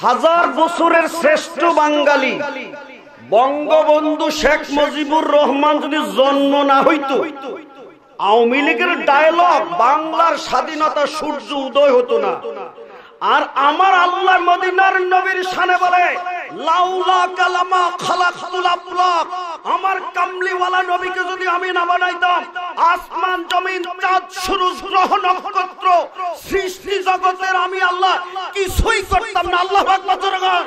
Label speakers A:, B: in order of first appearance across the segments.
A: হাজার বছরের শ্রেষ্ঠ বাঙালি বঙ্গবন্ধু শেখ মুজিবুর রহমান যদি জন্ম না হইতো, আওয়ামী লীগের ডায়লগ বাংলার স্বাধীনতা সূর্য উদয় হতো না। আর আমার আল্লাহ মদিনার নবীর শানে বলে, লাউলা কালামা খালাকতুল আফলাক, আমার কামলিওয়ালা নবীকে যদি আমি না বানাইতাম, আসমান জমিন চাঁদ সূরজ গ্রহ নক্ষত্র সৃষ্টি জগতের আমি আল্লাহ কিছুই করতাম না। আল্লাহু আকবার জোরে বল।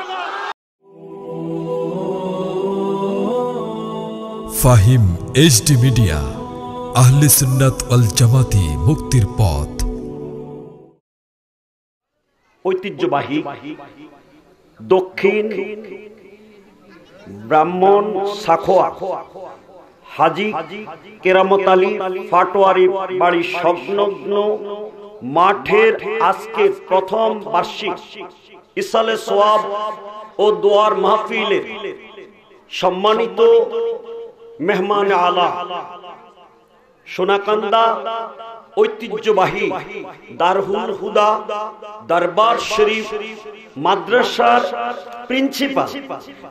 B: ফাহিম এইচডি মিডিয়া, আহলে সুন্নাত ওয়াল জামাতি, মুক্তির পথ।
A: ঐতিহ্যবাহী দক্ষিণ ব্রাহ্মণ সাখোয়া হাজী কেরামত আলী ফাটোয়ারি বাড়ির সংলগ্ন মাঠের আজকে প্রথম বার্ষিক ইসালে সোয়াব ও দোয়ার মাহফিলের সম্মানিত মেহমান আলা, সোনাকান্দা ঐতিহ্যবাহী দারুল হুদা দরবার শরীফ মাদ্রাসার প্রিন্সিপাল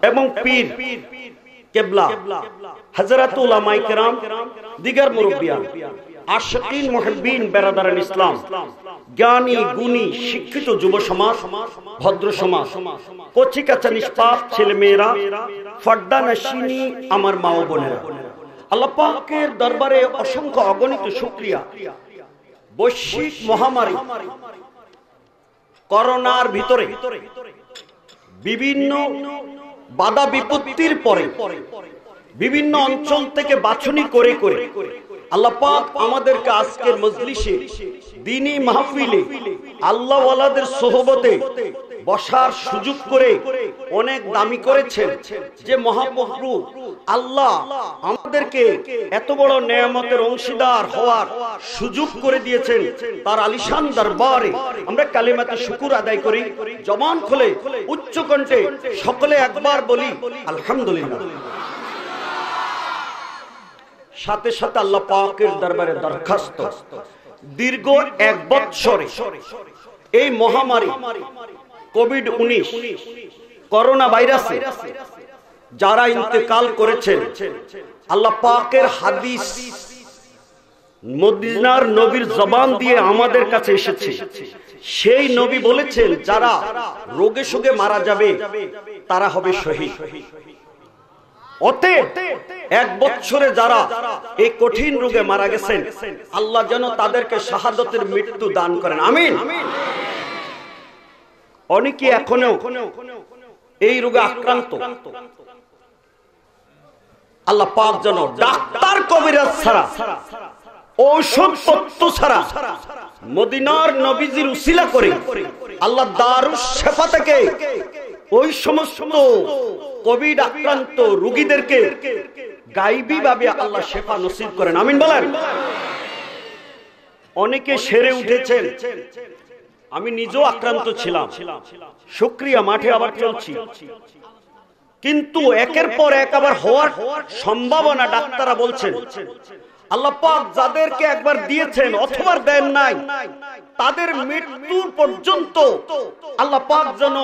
A: এবং পীর কেবলা হযরত উলামায়ে কেরাম, দিগার মুরব্বিয়ান, আশিকিন মুহিব্বিন বেরাদারান ইসলাম, জ্ঞানী গুণী শিক্ষিত যুব সমাজ, ভদ্র সমাজ, কচি কাঁচা নিষ্পাপ ছেলে মেয়েরা, ফর্দা নশিনী আমার মা ও বোনেরা, আল্লাহ পাকের দরবারে অসংখ্য অগণিত শুকরিয়া। বৈশ্বিক মহামারী করোনার ভিতরে বিভিন্ন বাধা বিপত্তির পরে বিভিন্ন অঞ্চল থেকে বাছনি করে করে আল্লাহ পাক আমাদেরকে আজকের মজলিসে দ্বীনি মাহফিলে আল্লাহ ওয়ালাদের সোহবতে বসার সুযোগ করে অনেক দামি করেছেন। যে মহাপ্রভু আল্লাহ আমাদেরকে এত বড় নেয়ামতের অংশীদার হওয়ার সুযোগ করে দিয়েছেন, তার আলিশান দরবারে আমরা কালিমাতে শুকর আদায় করি। জবান খুলে উচ্চ কণ্ঠে সকলে একবার বলি আলহামদুলিল্লাহ। সাথে সাথে আল্লাহ পাকের দরবারে দরখাস্ত, দীর্ঘ 1 বছরে এই মহামারী কোভিড-19 করোনা ভাইরাসে যারা ইন্তেকাল করেছেন, আল্লাহ পাকের হাদিস মদিনার নবীর জবান দিয়ে আমাদের কাছে এসেছে। সেই নবী বলেছেন, যারা রোগে শোকে মারা যাবে তারা হবে শহীদ। অতএব 1 বছরে যারা এই কঠিন রোগে মারা গেছেন, আল্লাহ যেন তাদেরকে শাহাদাতের মৃত্যু দান করেন, আমিন। অনেকে এখনো এই রোগে আক্রান্ত, আল্লাহ পাক যেন ডাক্তার কবিরাজ ছাড়া, ঔষধ পত্র ছাড়া মদিনার নবীজির উসিলা করে আল্লাহ দারুস শিফা থেকে ওই সমস্ত কোভিড আক্রান্ত রোগীদেরকে গায়বী ভাবে আল্লাহ শিফা নসিব করেন, আমিন বলেন। অনেকে সেরে উঠেছেন, আমি নিজেও আক্রান্ত ছিলাম, শুকরিয়া, মাঠে আবার চলছি। কিন্তু একের পর এক আবার হওয়ার সম্ভাবনা ডাক্তাররা বলছেন। আল্লাহ পাক যাদেরকে একবার দিয়েছেন অথবা দেন নাই, তাদের মৃত্যু পর্যন্ত আল্লাহ পাক যেন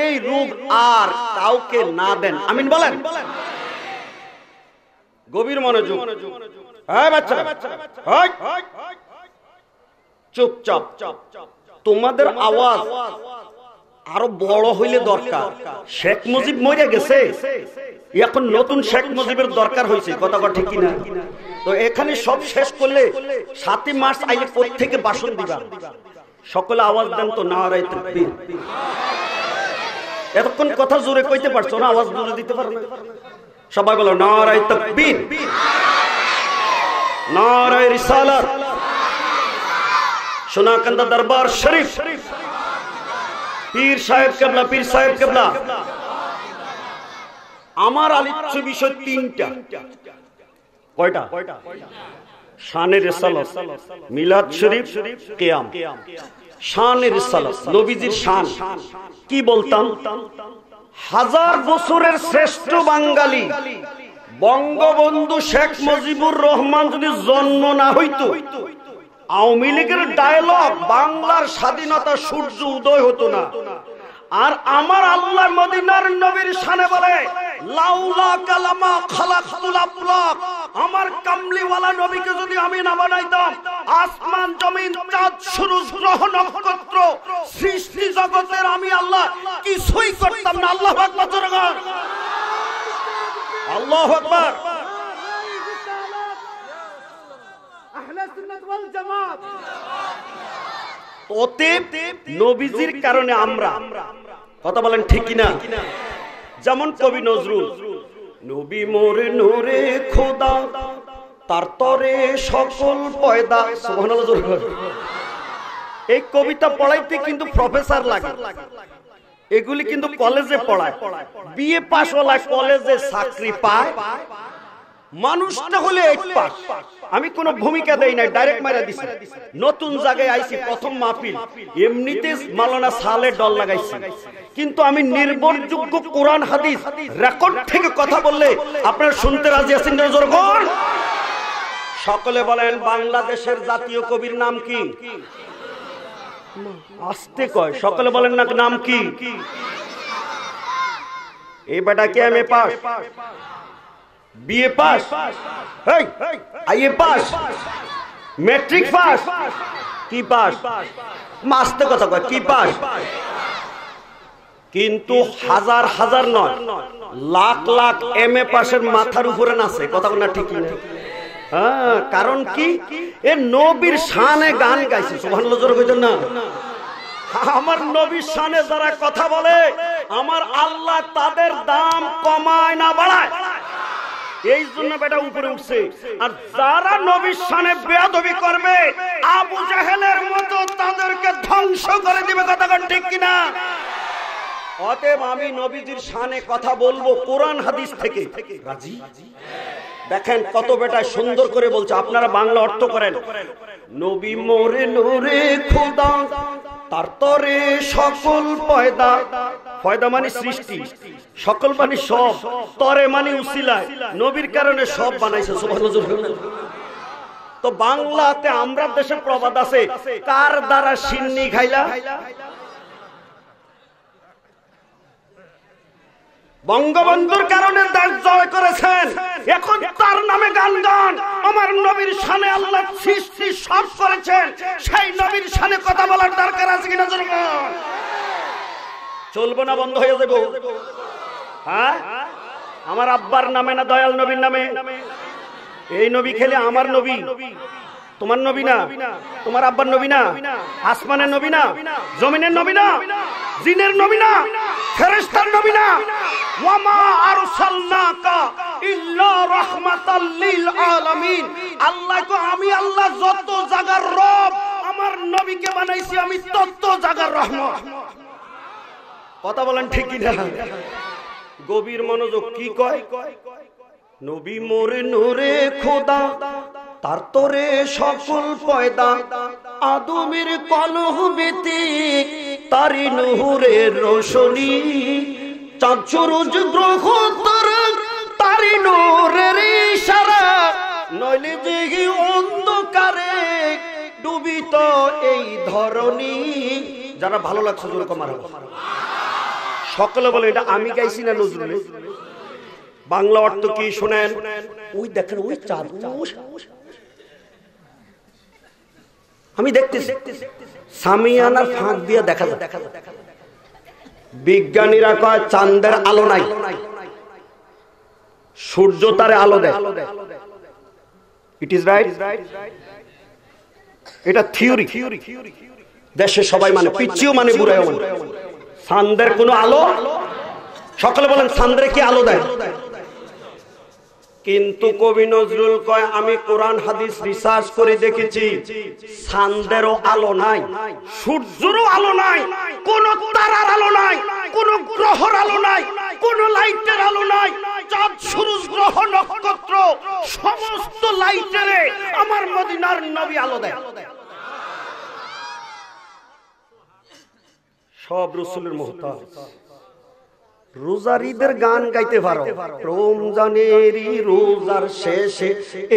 A: এই রোগ আর কাউকে না দেন, আমিন বলেন। গভীর মনোযোগ, হ্যাঁ বাচ্চারা, চুপচাপ। তোমাদের আওয়াজ আরো বড় হইলে দরকার। শেখ মুজিব মরে গেছে, এখন নতুন শেখ মুজিবের দরকার হয়েছে, কথা ঠিক কিনা? তো এখানে সব শেষ করলে 7ই মার্চ আইলে প্রত্যেকে ভাষণ দিবা, সকলে আওয়াজ দেন তো নারায়ে তাকবীর। এতক্ষণ কথা জোরে কইতে পারছো না, আওয়াজ জোরে দিতে পারো না? সবাই বলো নারায়ে তাকবীর, নারায়ে রিসালাত, সোনাকান্দা দরবার শরীফ, পীর সাহেব কেবলা, পীর সাহেব কেবলা। আমার আলোচ্য বিষয় 3টা। কয়টা? শানে রিসালাত, মিলাদ শরীফ, কিয়াম। শানে রিসালাত, নবীজির শান কি বলতাম? হাজার বছরের শ্রেষ্ঠ বাঙালি বঙ্গবন্ধু শেখ মুজিবুর রহমান যদি জন্ম না হইতো, আওয়ামী লীগের ডায়লগ বাংলার স্বাধীনতা সূর্য উদয় হতো না। আর আমার আল্লাহ মদিনার নবীর শানে বলে লাউলা কালামা খালাকতুল আফলাক, আমার কামলিওয়ালা নবীকে যদি আমি না বানাইতাম আসমান জমিন চাঁদ সূরজ গ্রহ নক্ষত্র সৃষ্টি জগতের আমি আল্লাহ কিছুই করতাম না। আল্লাহু আকবার জোরে বল, আল্লাহু আকবার। আহলে সুন্নাত ওয়াল জামাত অতএব নবীজির কারণে আমরা কথা বলেন ঠিক কিনা? যেমন কবি নজরুল, নবী মোরে নূরে খোদা তার তরে সকল পয়দা, সুবহানাল্লাহ জোরে বল। এই কবিতা পড়াইতে কিন্তু প্রফেসর লাগে, এগুলি কিন্তু কলেজে পড়ায়, বিএ পাস হলা কলেজে চাকরি পায় মানুষটা হলে 8 পাস। আমি কোন ভূমিকা দেই নাই, ডাইরেক্ট মারা দিছি। নতুন জায়গায় আইছি, প্রথম মাহফিল, এমনিতে মাওলানা সালে ডল লাগাইছি, কিন্তু আমি নির্ভরযোগ্য কোরআন হাদিস রেকর্ড থেকে কথা বললে আপনারা শুনতে রাজি আছেন? জোরে বল। সকলে বলেন বাংলাদেশের জাতীয় কবির নাম কি? আস্তে কয়, সকলে বলেন না নাম কি? এই বেটা কে MA pass, BA pass, IA pass, matric pass, কি পাস? মাস্তে কথা কয় কি পাস? কিন্তু হাজার হাজার নয়, লাখ লাখ এমএ পাসের মাথার উপরে নাচে, কথা না ঠিক না? হ্যাঁ, কারণ কি? এ নবীর শানে গান গাইছে, সুবহানাল্লাহ জোরে কইতেন না? আমার নবীর শানে যারা কথা বলে আমার আল্লাহ তাদের দাম কমায় না বাড়ায়, এই জন্য বেটা উপরে উঠছে। আর যারা নবীর শানে বেয়াদবি করবে আবু জাহেলের মতো তাদেরকে ধ্বংস করে দিবে, কথা ঠিক কিনা? অতএব আমি নবীজির শানে কথা বলবো কোরআন হাদিস থেকে। রাজি? দেখেন কত বেটা সুন্দর করে বলছে, আপনারা বাংলা অর্থ করেন। নবী মোরে নূরে খোদা তার তরে সকল পয়দা, পয়দা মানে সৃষ্টি, সকল মানে সব, তরে মানে উসিলায়, নবীর কারণে সব বানাইছে, সুবহানাল্লাহ। তো বাংলাতে আমরা দেশে প্রবাদ আছে, কার দ্বারা সিন্নি খাইলা? বঙ্গবন্ধুর কারণে দেশ জয় করেছেন, এখন তার নামে গান গান। আমার নবীর শানে আল্লাহ সৃষ্টি সব করেছেন, সেই নবীর শানে কথা বলার দরকার আছে কিনা? চলবো না, বন্ধ হয়ে যাবো। হ্যাঁ, আমার আব্বার নামে না দয়াল নবীর নামে? এই নবী খেলে আমার নবী, তোমার নবী না, তোমার আব্বার নবী না, আসমানের নবী না, জমিনের নবী না, জিনের নবী না, ফেরেশতার নবী না। ওয়ামা আরসালনাকা ইল্লা রাহমাতাল লিল আলামিন। আল্লাহ কো আমি আল্লাহ যত জায়গার রব, আমার নবীকে বানাইছি আমি তত জায়গার রহমত। কথা বলেন ঠিক কি না? গভীর মনোযোগ। কি কয়? নবী মোরে নূরে খোদা তার তরে সকল পয়দা, আদমের কলহ বেতে তারি নূরের রোশনী, চাঁদ সূরজ গ্রহ তারা তারি নূরের ইশারা, নইলে দেখি অন্ধকারে ডুবিত এই ধরনী। যারা ভালো লাগছে জোরে মারো। সকলে বলে এটা আমি গাইছি না নজরুল? বাংলা অর্থ কি শুনেন? ওই দেখেন ওই চাঁদ, আমি দেখতেছি সামিয়ানার ফাঁক দিয়ে দেখা যায়। বিজ্ঞানীরা কয় চাঁদের আলো নাই, সূর্য তারে আলো দেয়। ইট ইজ রাইট, এটা থিওরি। দেশে সবাই মানে, পিচ্চিও মানে, বুড়াও মানে। চাঁদের কোনো আলো, সকলে বলেন চাঁদের কি আলো দেয়? কিন্তু কবি নজরুল কয় আমি কোরআন হাদিস রিসার্চ করে দেখেছি, চাঁদেরও আলো নাই, সূর্যেরও আলো নাই, কোন তারার আলো নাই, কোন গ্রহের আলো নাই, কোন লাইটের আলো নাই। চাঁদ সূরজ গ্রহ নক্ষত্র সমস্ত লাইটেরে আমার মদিনার নবী আলো দেয়। সব রাসূলের মুহতাজ। রোজার ঈদের গান গাইতে পারো, রমজানেরই রোজার শেষে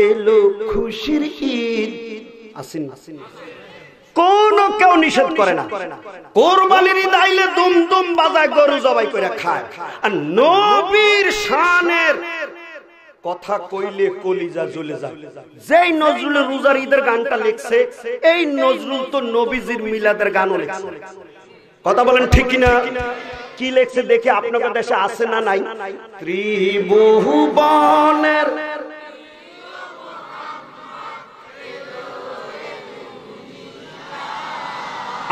A: এলো খুশির ঈদ। আসেন কোন কেউ নিষেধ করে না। কোরবানির ঈদ আইলে দুমদুম বাজায় গরু জবাই করে খায়। আর নবীর শানের কথা কইলে কলিজা জ্বলে যায়। যেই নজরুল রোজার ঈদের গানটা লিখছে, এই নজরুল তো নবীজির মিলাদের গানও লিখছে। কথা বলেন ঠিক কিনা? কি লিখছে দেখে আপনাদের দেশে আছে না নাই? ত্রিভুবনের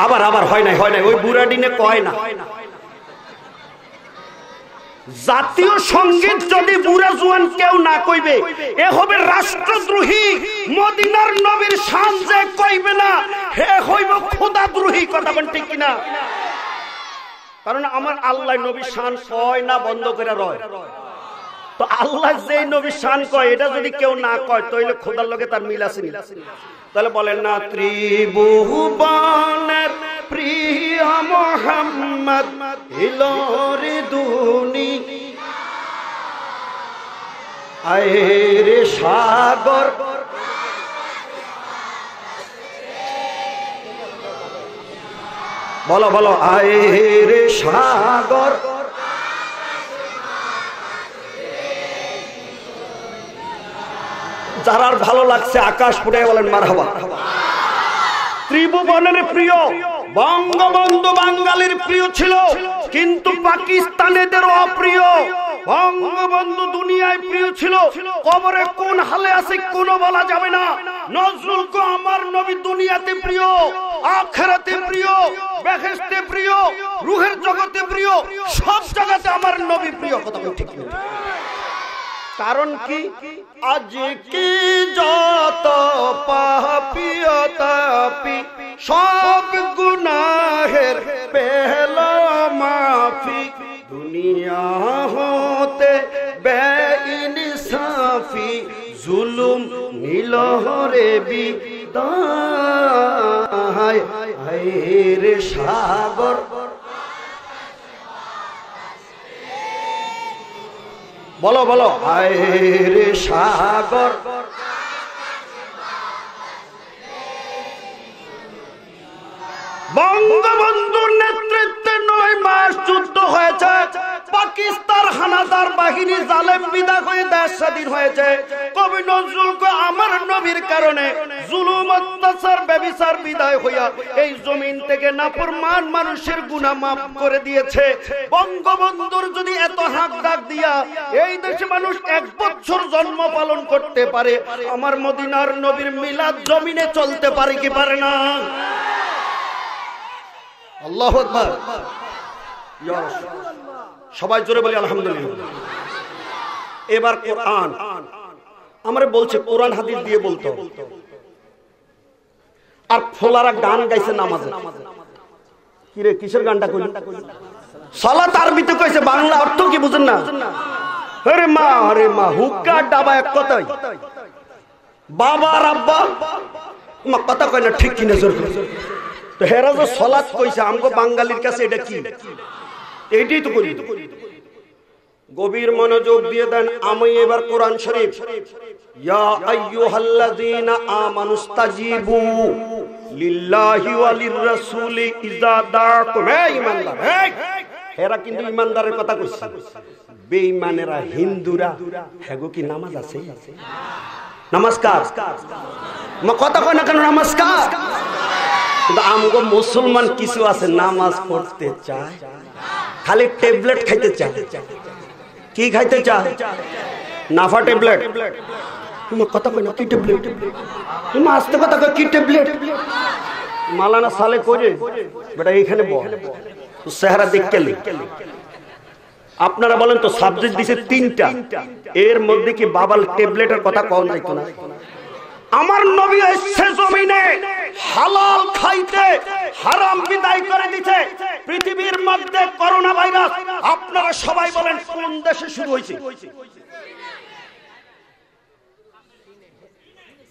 A: আবার আবার হয় নাই ওই বুড়াডিনে কয় না। জাতীয় সঙ্গীত যদি বুড়া জুয়ান কেউ না কইবে, এ হবে রাষ্ট্রদ্রোহী। মদিনার নবীর শান যে কইবে না, হে হইব খোদাদ্রোহী। কথা বলেন ঠিক কিনা? কারণ আমার আল্লাহ নবীর শান কয় না বন্ধ করে রয়। তো আল্লাহ যে নবীর শান কয়, এটা যদি কেউ না কয়, তাহলে খোদার লগে তার মিল আছে। তাহলে বলেন না, ত্রিভুবনের প্রিয় মুহাম্মদ ইলোরে দুনি আয়ে সাগর। বলো বলো, আয়ে রে সাগর। যার ভালো লাগছে আকাশ ফুটে বলেন মারহাবা। ত্রিভুবনের প্রিয় বঙ্গবন্ধু বাঙালির প্রিয় ছিল, কিন্তু পাকিস্তানিদের অপ্রিয়। বঙ্গবন্ধু দুনিয়ায় প্রিয় ছিল, কবরে কোন হালে আছে কোনো বলা যাবে না। নজরুল কো আমার নবী দুনিয়াতে প্রিয়, আখিরাতে প্রিয়, বেহেশতে প্রিয়, রূহের জগতে প্রিয়, সব জায়গাতে আমার নবী প্রিয়। কথা ঠিক না? কারণ কি? আজকে যত পাপিও তাপি সব গুনাহের পেল মাফি, দুনিয়া হতে বেইনসাফি জুলুম নীলহরে বিদায়। আয়ে সাগর। বলো বলো, আয়ে রে সাগর। বঙ্গবন্ধুর নেতৃত্বে 9 মাস যুদ্ধ হয়েছে। পাকিস্তান হানাদার বাহিনী জালেম বিদায় হয়ে দেশ স্বাধীন হয়েছে। কবি নজরুল কো আমার নবীর কারণে জুলুম অত্যাচার ব্যভিচার বিদায় হইয়া এই জমিন থেকে নাফরমান মানুষের গুনাহ মাফ করে দিয়েছে। বঙ্গবন্ধুর যদি এত হাক ডাক দিয়া এই দেশে মানুষ 1 বছর জন্ম পালন করতে পারে, আমার মদিনার নবীর মিলাদ জমিনে চলতে পারে কি পারে না? আল্লাহু আকবার। সবাই জোরে বলি আলহামদুলিল্লাহ। এবার কোরআন আমরা বলছে, কোরআন হাদিস দিয়ে বলতো। আর ফোলারা গান গাইছে নামাজে। কি রে, কিসের গানটা কইলি? সালাত আরবিতে কইছে, বাংলা অর্থ কি বুঝেন না? আরে মা হুক্কা ডাবা এক কথাই। বাবা আর আব্বা মা কথা কয় না, ঠিক কিনা জোর করে। তো হেরা যে সালাত কইছে, আমগো বাঙালির কাছে এটা কি? এইটাই তো করি। গভীর মনোযোগ দিয়ে দেন। আমি এবার কোরআন শরীফ, ইয়া আইয়ুহাল্লাযীনা আমানুস্তাজিবু লিল্লাহি ওয়া লির-রাসূলি ইযা দাআকুম। হে ঈমানদার, হেরা কিন্তু ঈমানদারের কথা কইছে। বেঈমানেরা হিন্দুরা হেগো কি নামাজ আছে? নমস্কার মা কথা কয় না কেন? নমস্কার। কিন্তু আমগো মুসলমান কিছু আছে নামাজ পড়তে চায়, খালি ট্যাবলেট খাইতে চায়। কি খাইতে চায়? নাফা ট্যাবলেট। তোমার কথা কই না, কি ট্যাবলেট? তুমি আস্তে কথা কই, কি ট্যাবলেট? মালানা সালে করে বেটা এইখানে বল, তো চেহারা দেখতে লে। আপনারা বলেন তো, সাবজেক্ট দিছে 3টা, এর মধ্যে কি বাবাল ট্যাবলেটের কথা কোন যাইতো না? আমার নবী এসে জমিনে হালাল খাইতে হারাম বিদায় করে দিতে। পৃথিবীর মধ্যে করোনা ভাইরাস আপনারা সবাই বলেন কোন দেশে শুরু হয়েছে?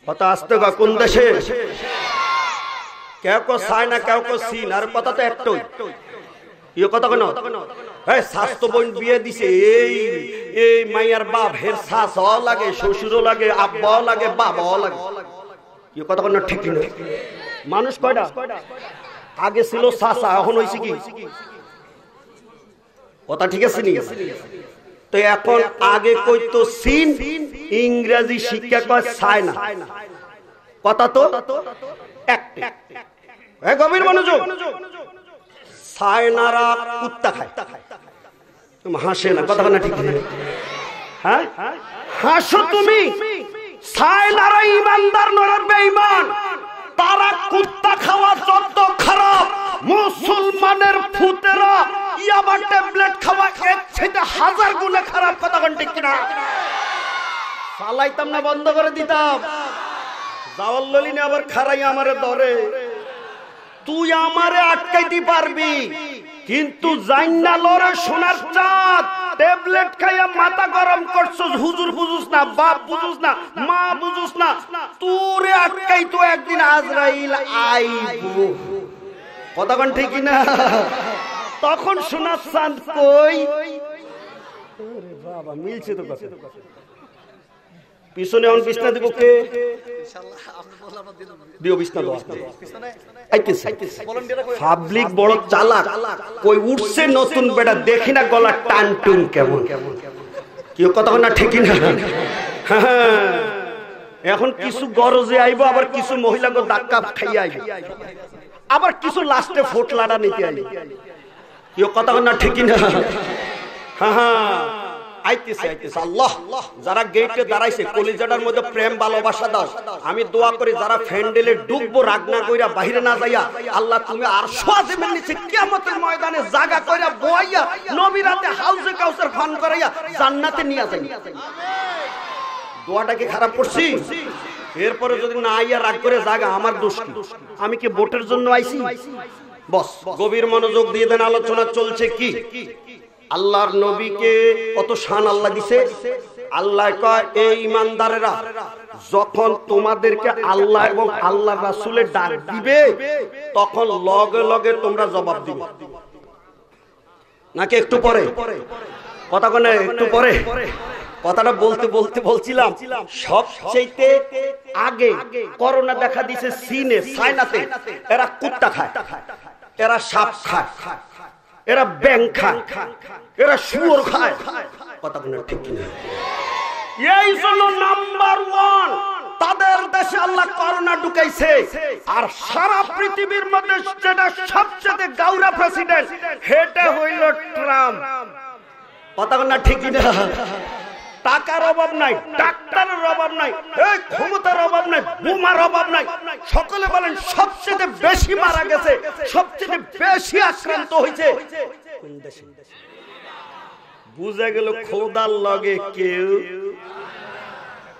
A: কথা আসতে গা, কোন দেশে? কেউ কো চায়না, কেউ কো চীন, আর কথা তো একটাই। ইয়ে কথা কেন? স্বাস্থ্য বোন বিয়ে দিছে, এই মাইয়ার বাপ হের শাশও লাগে, শ্বশুরও লাগে, আব্বাও লাগে, বাবাও লাগে। ইয়ে কথা কেন? ঠিক না? মানুষ কয়টা? আগে ছিল চাচা, এখন হয়েছে কি? কথা ঠিক আছে নি? তো এখন আগে কইতো চীন, ইংরেজি শিক্ষা কয় চায়না। কথা তো একটা। গভীর মনোযোগ। চায়নারা কুত্তা খায়, হাসে না। কথা না ঠিক? হ্যাঁ, হাসো তুমি। চায়নারা ইমানদার নয় বেঈমান। তারা কুত্তা খাওয়া যত খারাপ, মুসলমানের ফুতেরা ইয়াবা ট্যাবলেট খাওয়া এর থেকে 1000 গুণে খারাপ। কথা ঠিক কিনা? চালাইতাম না, বন্ধ করে দিতাম। জাওয়াল্লালিনে আবার খারাই আমারে ধরে। তুই আমারে আটকাইতে পারবি, কিন্তু জাইন্না লরে সোনার চাঁদ ট্যাবলেট খাইয়া মাথা গরম করছস। হুজুর বুঝুস না, বাপ বুঝুস না, মা বুঝুস না, তোরে আটকাই তো একদিন আজরাইল আইব। কথা কোন ঠিক না? তখন সোনার চাঁদ কই? আরে বাবা, মিলছে তো কথা। পিছনে অন বিছনা দিব কে? ইনশাআল্লাহ আপনি বললে আমরা দিও বিছনা দাও। পিছনে আইতেছে পাবলিক বড় চালাক। কই উঠছে নতুন বেটা, দেখি না গলা টান টুন কেমন। কি কথা না ঠিক না? এখন কিছু গরজে আইব, আবার কিছু মহিলাকে ধাক্কা খাইয়া আইব, আবার কিছু লাস্টে ফোট লাড়া নিতে আইব। কি কথা না ঠিক না? হ্যাঁ, আইতেছে আইতেছে। আল্লাহ, যারা গেটে দাঁড়াইছে কলিজাটার মধ্যে প্রেম ভালোবাসা দাও। আমি দোয়া করি যারা ফ্যান্ডেলে ডুববো রাগ না কইরা বাইরে না যাইয়া, আল্লাহ তুমি আরশ আজিমের নিচে কিয়ামতের ময়দানে জায়গা কইরা বইয়া নবীর হাতে হাউজে কাউসার ফান করাইয়া জান্নাতে নিয়ে যাই। দোয়াটা কি খারাপ করছি? এরপরে যদি না আইয়া রাগ করে জায়গা, আমার দোষ কি? আমি কি ভোটের জন্য আইছি? বস, গভীর মনোযোগ দিয়ে দেন। আলোচনা চলছে কি? আল্লাহর নবীকে কত শান আল্লাহ দিছে। আল্লাহ কয়, এই ইমানদারেরা, যখন তোমাদেরকে আল্লাহ এবং আল্লাহর রাসূলের ডাক দিবে, তখন লগে লগে তোমরা জবাব দিবে। নাকি একটু পরে? কথা কোনে একটু পরে? কথাটা বলতে বলতে বলছিলাম, সবচেয়ে আগে করোনা দেখা দিছে চীনে, চায়নাতে। এরা কুত্তা খায়, এরা সাপ খায়, এরা ব্যাং খায়, এরা শুয়োর খায়। কথা বলে ঠিক কিনা? এই জন্য নাম্বার 1 তাদের দেশে আল্লাহ করোনা ঢুকাইছে। আর সারা পৃথিবীর মধ্যে যেটা সবচেয়ে গাউরা প্রেসিডেন্ট, হেটা হইল ট্রাম্প। কথা বলে ঠিক কিনা? টাকার অভাব নাই, ডাক্তারের অভাব নাই, এই ক্ষমতার অভাব নাই, বোমার অভাব নাই। সকলে বলেন সবচেয়ে বেশি মারা গেছে, সবচেয়ে বেশি আক্রান্ত হয়েছে কোন দেশে? বুঝা গেল খোদার লগে কেউ।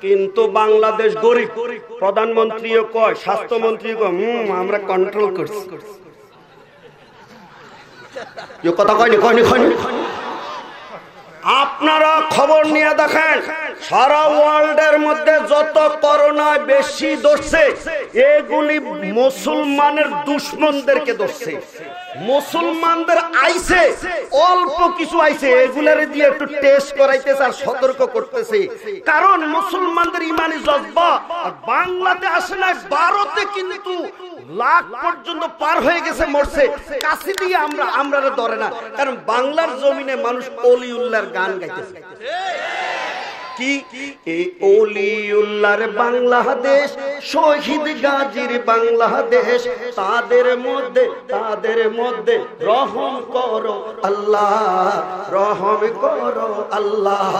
A: কিন্তু বাংলাদেশ গরিব। প্রধানমন্ত্রীও কয়, স্বাস্থ্যমন্ত্রী কয়, আমরা কন্ট্রোল করছি। কথা কয়নি কয়নি কয়নি? আপনারা খবর নিয়ে দেখেন, সারা ওয়ার্ল্ডের মধ্যে যত করোনা বেশি ধরছে, এগুলি মুসলমানের দুশমনদেরকে ধরছে। মুসলমানদের আইছে, অল্প কিছু আইছে, এগুলার দিয়ে একটু টেস্ট করাইতেছে আর সতর্ক করতেছে। কারণ মুসলমানদের ইমানি জজ্বা আর বাংলাতে আসে না, ভারতে কিন্তু লাখ পর্যন্ত পার হয়ে গেছে, মরছে। কাছে দিয়ে আমরা ধরে না, কারণ বাংলার জমিনে মানুষ অলিউল্লাহর গান গাইতেছে। কি এই অলিউল্লাহর বাংলাদেশ, শহীদ গাজীর বাংলাদেশ, তাদের মধ্যে রহম করো আল্লাহ, রহম করো আল্লাহ।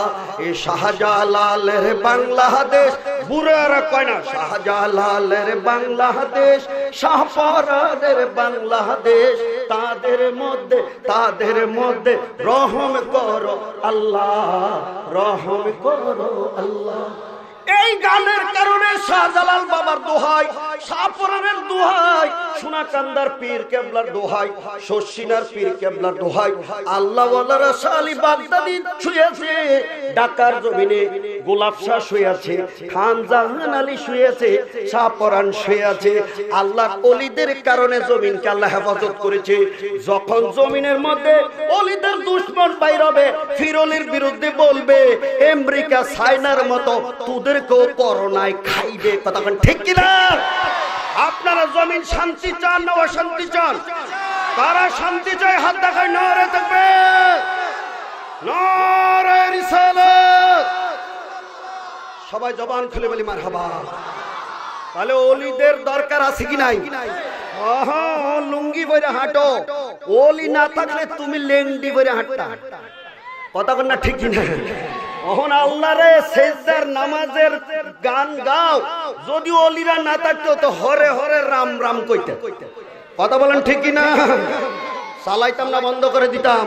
A: এই শাহজালালের বাংলাদেশ, বুড়ারা কয় না, শাহজালালের বাংলাদেশ, শাহপরানের বাংলাদেশ, তাদের মধ্যে রহম করো আল্লাহ, রহম করো আল্লাহ। এই গানের কারণে শাহজালাল বাবার দোহাই, শাহপরানের দোহাই, সোনাকান্দার পীর কেবলার দোহাই, শশিনার পীর কেবলার দোহাই, আল্লাহ ওয়ালারা শালি বাগদাদি শুয়েছে, ঢাকার জমিনে গোলাপ শাহ শুয়ে আছে, খান জাহান আলী শুয়ে আছে, শাহপরান শুয়ে আছে। আল্লাহ ওলিদের কারণে জমিনকে আল্লাহ হেফাজত করেছে। যখন জমিনের মধ্যে ওলিদের দুশমন বাইর হবে, ফিরোলির বিরুদ্ধে বলবে, আমেরিকা চায়নার মতো তোদেরকেও করোনায় খাইবে। কথা ঠিক কিনা? আপনারা জমিন শান্তি চান না অশান্তি চান? কারা শান্তি চায় হাত দেখায়, নারে তাকবীর, নারে রিসালাত। সবাই জবান খুলে বলি মারহাবা। তাহলে ওলিদের দরকার আছে কি নাই? লুঙ্গি বইরে হাঁটো, ওলি না থাকলে তুমি লেংডি বইরে হাঁটতা। কথা কন না ঠিক কিনা? ওহন আল্লাহরে সেজদার নামাজের গান গাও, যদি ওলিরা না থাকতো তো হরে হরে রাম রাম কইতে। কথা বলেন ঠিক কিনা? চালাইতাম না বন্ধ করে দিতাম,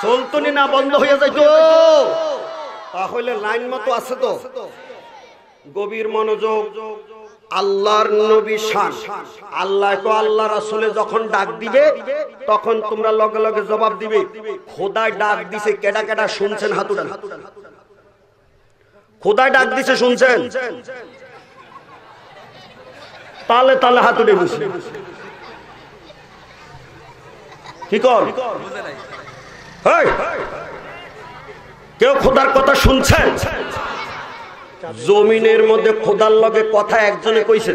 A: চলতনি না বন্ধ হয়ে যাইতো। তাহলে লাইন মতো আছে তো। গভীর মনোযোগ। আল্লাহর নবী শান, আল্লাহকে আল্লাহ রাসূলে যখন ডাক দিবে তখন তোমরা লগে লগে জবাব দিবে। খোদায় ডাক দিছে, কেডা কেডা শুনছেন হাত উঠান। খোদায় ডাক দিছে শুনছেন? তালে তালে হাত উঠে বসে কি কর? কেউ খোদার কথা শুনছেন? জমিনের মধ্যে খোদার লগে কথা একজনে কইছে,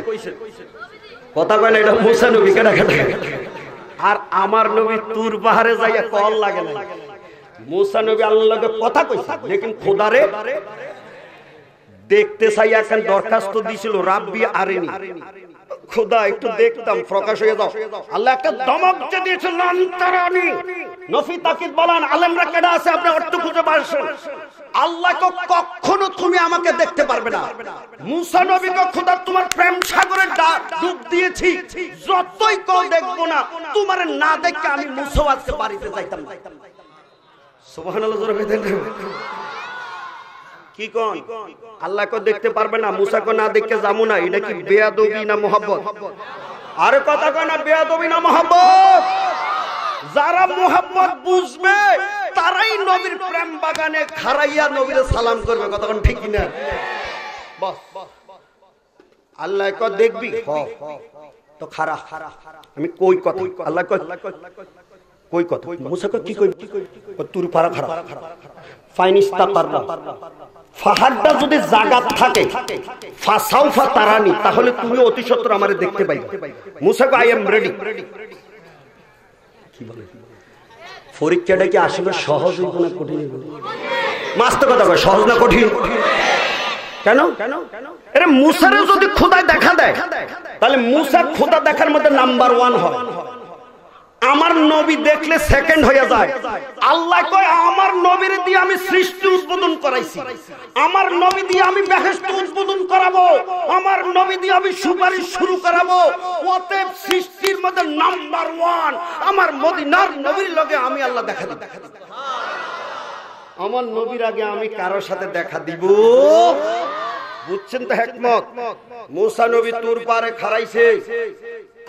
A: কথা কয় না, এটা মুসা নবী। কেডা কেডা? আর আমার নবী তুর পাহাড়ে যাইয়া কল লাগে না। মুসা নবী আল্লাহর লগে কথা কইছে, লেকিন খোদারে দেখতে চাই এখন দরখাস্ত দিছিল, রাব্বি আরেনি, খোদা একটু দেখতাম, প্রকাশ হয়ে যাও। আল্লাহ একটা ধমক দিয়েছিল, আনতারানি। নফি তাকিদ বলেন আলেমরা কেডা আছে আপনি অর্থ খুঁজে পাচ্ছেন। আল্লাহকে কখনো তুমি আমাকে দেখতে পারবে না। মুসা নবীকে খোদা তোমার প্রেম সাগরে ডুব দিয়েছি, যতই কল দেখবো না তোমার না দেখে আমি মুসা আজকে বাড়িতে যাইতাম না। সুবহানাল্লাহ জোরে কইতেন কি কোন? আল্লাহকে দেখতে পারবে না, মুসাকে না দেখে যাবো না, এটা কি বেয়াদবি না মোহাব্বত? আরে কথা কয় না, বেয়াদবি না মোহাব্বত? যারা মোহাব্বত বুঝবে তারাই নবীর প্রেম বাগানে খারাইয়া নবীরে সালাম করবে। কথা কোন ঠিক কিনা? বাস আল্লাহকে দেখবি তো খারা। আমি কই কথা, আল্লাহ কই কথা, মুসাকে কি কই? তুর পারা খারা ফাইনিস্তা পারলা। ফাহাদটা যদি জাগাত থাকে ফাসাউফা তারানি, তাহলে তুমি অতি সত্বর আমারে দেখতে পাইবে। মুসাকে আই এম রেডি। কি বলে? পরীক্ষাটা কি আসলে সহজ হইব না কঠিন হইব? মাস্ত কথা কয়, সহজ না কঠিন? কেন? আরে মুসারে যদি খোদা দেখা দেয় তাহলে মুসা খোদা দেখার মধ্যে নাম্বার 1 হয়। আমার নবী দেখলে সেকেন্ড হয়ে যায়। আল্লাহ কয় আমার নবীর দিয়ে আমি সৃষ্টি উদ্বোধন করাইছি, আমার নবী দিয়ে আমি বেহেশত উদ্বোধন করাবো, আমার নবী দিয়ে আমি সুপারিশ শুরু করাবো। অতএব সৃষ্টির মধ্যে নাম্বার 1 আমার মদিনার নবীর লগে আমি আল্লাহ দেখা দিব। আমার নবীর আগে আমি কারোর সাথে দেখা দিব? বুঝছেন তো হিকমত? মুসা নবী তুর পারে খারাইছে,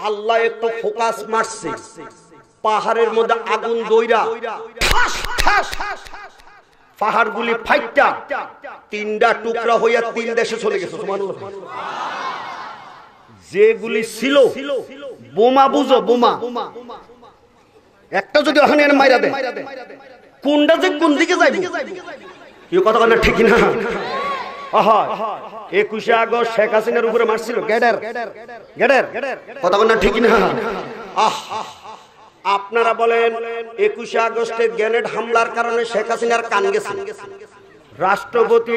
A: আল্লাহ একটু ফোকাস মারছে, পাহাড়ের মধ্যে আগুন দইরা পাহাড়গুলি ফাইটা 3টা টুকরা হইয়া 3 দেশে চলে গেছে। যেগুলি ছিল বোমা, বুঝো বোমা, একটা যদি ওখানে মাইরা দেয় কোনটা যে কোন দিকে যাইবে? এই কথা বলে ঠিক না? 21 আগস্ট শেখ হাসিনার উপরে মারছিল গ্যাডার, কথা বলে ঠিক না? আপনারা বলেন 21 আগস্টে গ্রেনেড হামলার কারণে শেখ হাসিনার কান গেছে, রাষ্ট্রপতি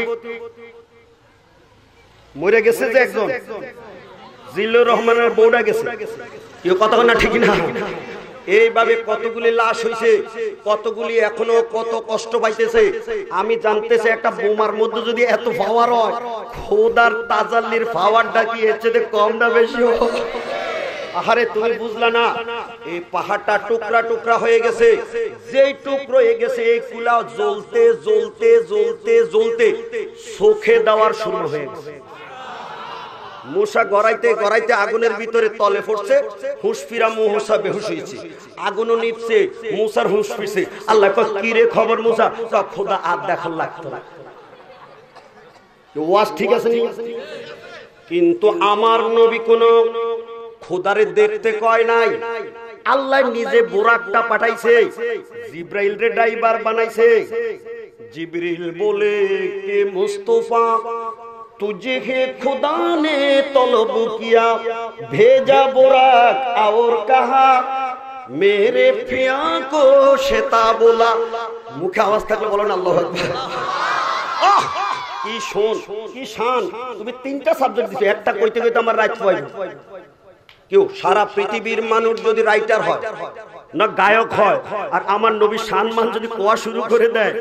A: মরে গেছে, যে একজন জিল্লুর রহমানের বউটা গেছে। এই কথা বলে ঠিক না? এইভাবে কতগুলি লাশ হইছে, কতগুলি এখনো কত কষ্ট পাইতেছে। আমি জানতেছি একটা বোমার মধ্যে যদি এত পাওয়ার হয়, খোদার তাজাল্লির পাওয়ারটা কি এর চেয়ে কম না বেশি? আহারে তুমি বুঝলা না, এই পাহাড়টা টুকরা টুকরা হয়ে গেছে, যেই টুকরো হয়ে গেছে এই কুলাও জ্বলতে জ্বলতে জ্বলতে জ্বলতে চোখে দেওয়ার শুরু হয়ে গেছে। মুসা গড়াইতে গড়াইতে আগুনের ভিতরে তলে পড়ছে, হুঁশ ফিরা মুসা বেহুশ হয়েছে, আগুনও নিপছে, মুসার হুঁশ ফিরছে। আল্লাহ কয় কি রে খবর মুসা? খোদা আর দেখার লাগতো না, ওয়াজ ঠিক আছে নি? কিন্তু আমার নবী কোন খোদারে দেখতে কয় নাই, আল্লাহ নিজে বোরাকটা পাঠাইছে, জিব্রাইল রে ড্রাইভার বানাইছে। জিবরিল বলে কে মুস্তাফা तुझे खुदा ने तलब किया भेजा बुराक और कहा मेरे पिया को शेता बोला। मुखे आवाज থাকলে বলেন আল্লাহু আকবার। কি শোন কি শান, তুমি তিনটা সাবজেক্ট দিছো, একটা কইতে কইতে আমার রাত হয়। কেউ সারা পৃথিবীর মানুষ যদি রাইটার হয় না গায়ক হয়, আর আমার নবীর সম্মান যদি কোয়া শুরু করে দেয়,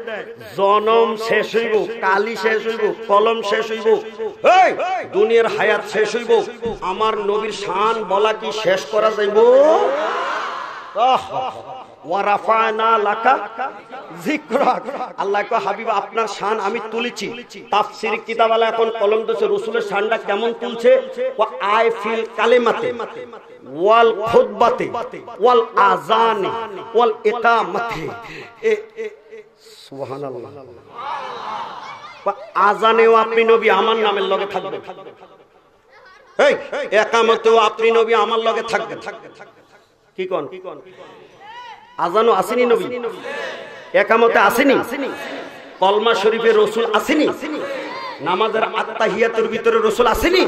A: জনম শেষ হইব, কালি শেষ হইব, কলম শেষ হইব, এই দুনিয়ার হায়াত শেষ হইব, আমার নবীর শান বলা কি শেষ করা যাইব? ওয়ারাফানা লাকা যিকরাক। আল্লাহ কয় হাবিব আপনার শান আমি তুলেছি। তাফসীর কিতাবওয়ালা এখন কলম দিয়েছে রাসূলের শানটা কেমন তুলছে, ওয়া আই ফিল কালিমাতে ওয়াল খুতবাতে ওয়াল আযানে ওয়াল ইকামাতে। সুবহানাল্লাহ। আযানেও আপনি নবী আমার নামের লগে থাকবেন, এই ইকামতেও আপনি নবী আমার লগে থাকবেন। কি কোন আজানও আসেনি নবী, একামতে আসেনি, কলমা শরীফে রাসূল আসেনি, নামাজের আত্তাহিয়াতের ভিতরে রাসূল আসেনি।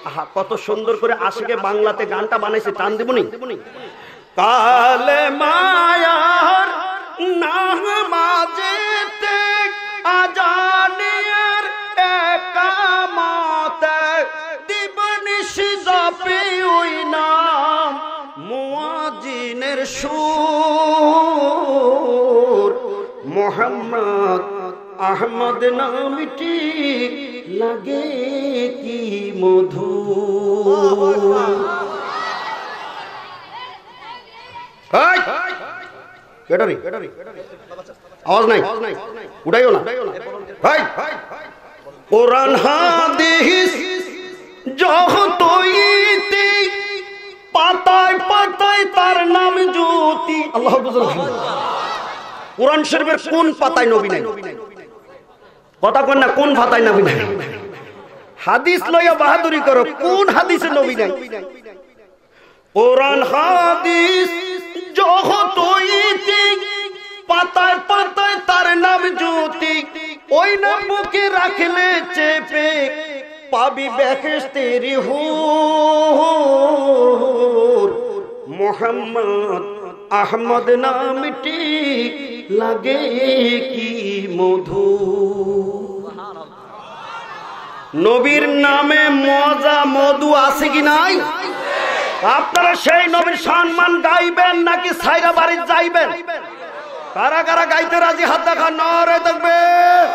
A: আহা কত সুন্দর করে আশিকে বাংলাতে গানটা বানাইছে, টান দেবনি? কালে মায়ার নামাজেতে আজানের একামতে দিবনিশ জপে ওই নাম মুয়াজ্জিনের সুর। মোহাম্মদ আহমদ নামটি লাগে কি মধু। আওয়াজ নাই, উঠাইও না। কোরআন হাদিস যতই পাতায় পাতায় তার নাম জ্যোতি। আল্লাহ কোরআন শরীফের কোন পাতায় নবী নাই? কথা কন না, কোন পাতায় নবী নাই? হাদিস লইয়া বাহাদুরি করো, কোন হাদিসে নবী নাই? কোরআন হাদিস যতই পাতায় পাতায় তার নাম জ্যোতি, ওই নাম বুকে রাখলে চেপে পাবি বেহেশতের হুর। মোহাম্মদ আহমদ নামটি লাগে কি মধু। নবীর নামে মজা মধু আছে কি নাই? আপনারা সেই নবীর সম্মান গাইবেন নাকি সাইরা বাড়ি যাইবেন? কারা কারা গাইতে রাজি হাত দেখা, নারে তাকবীর,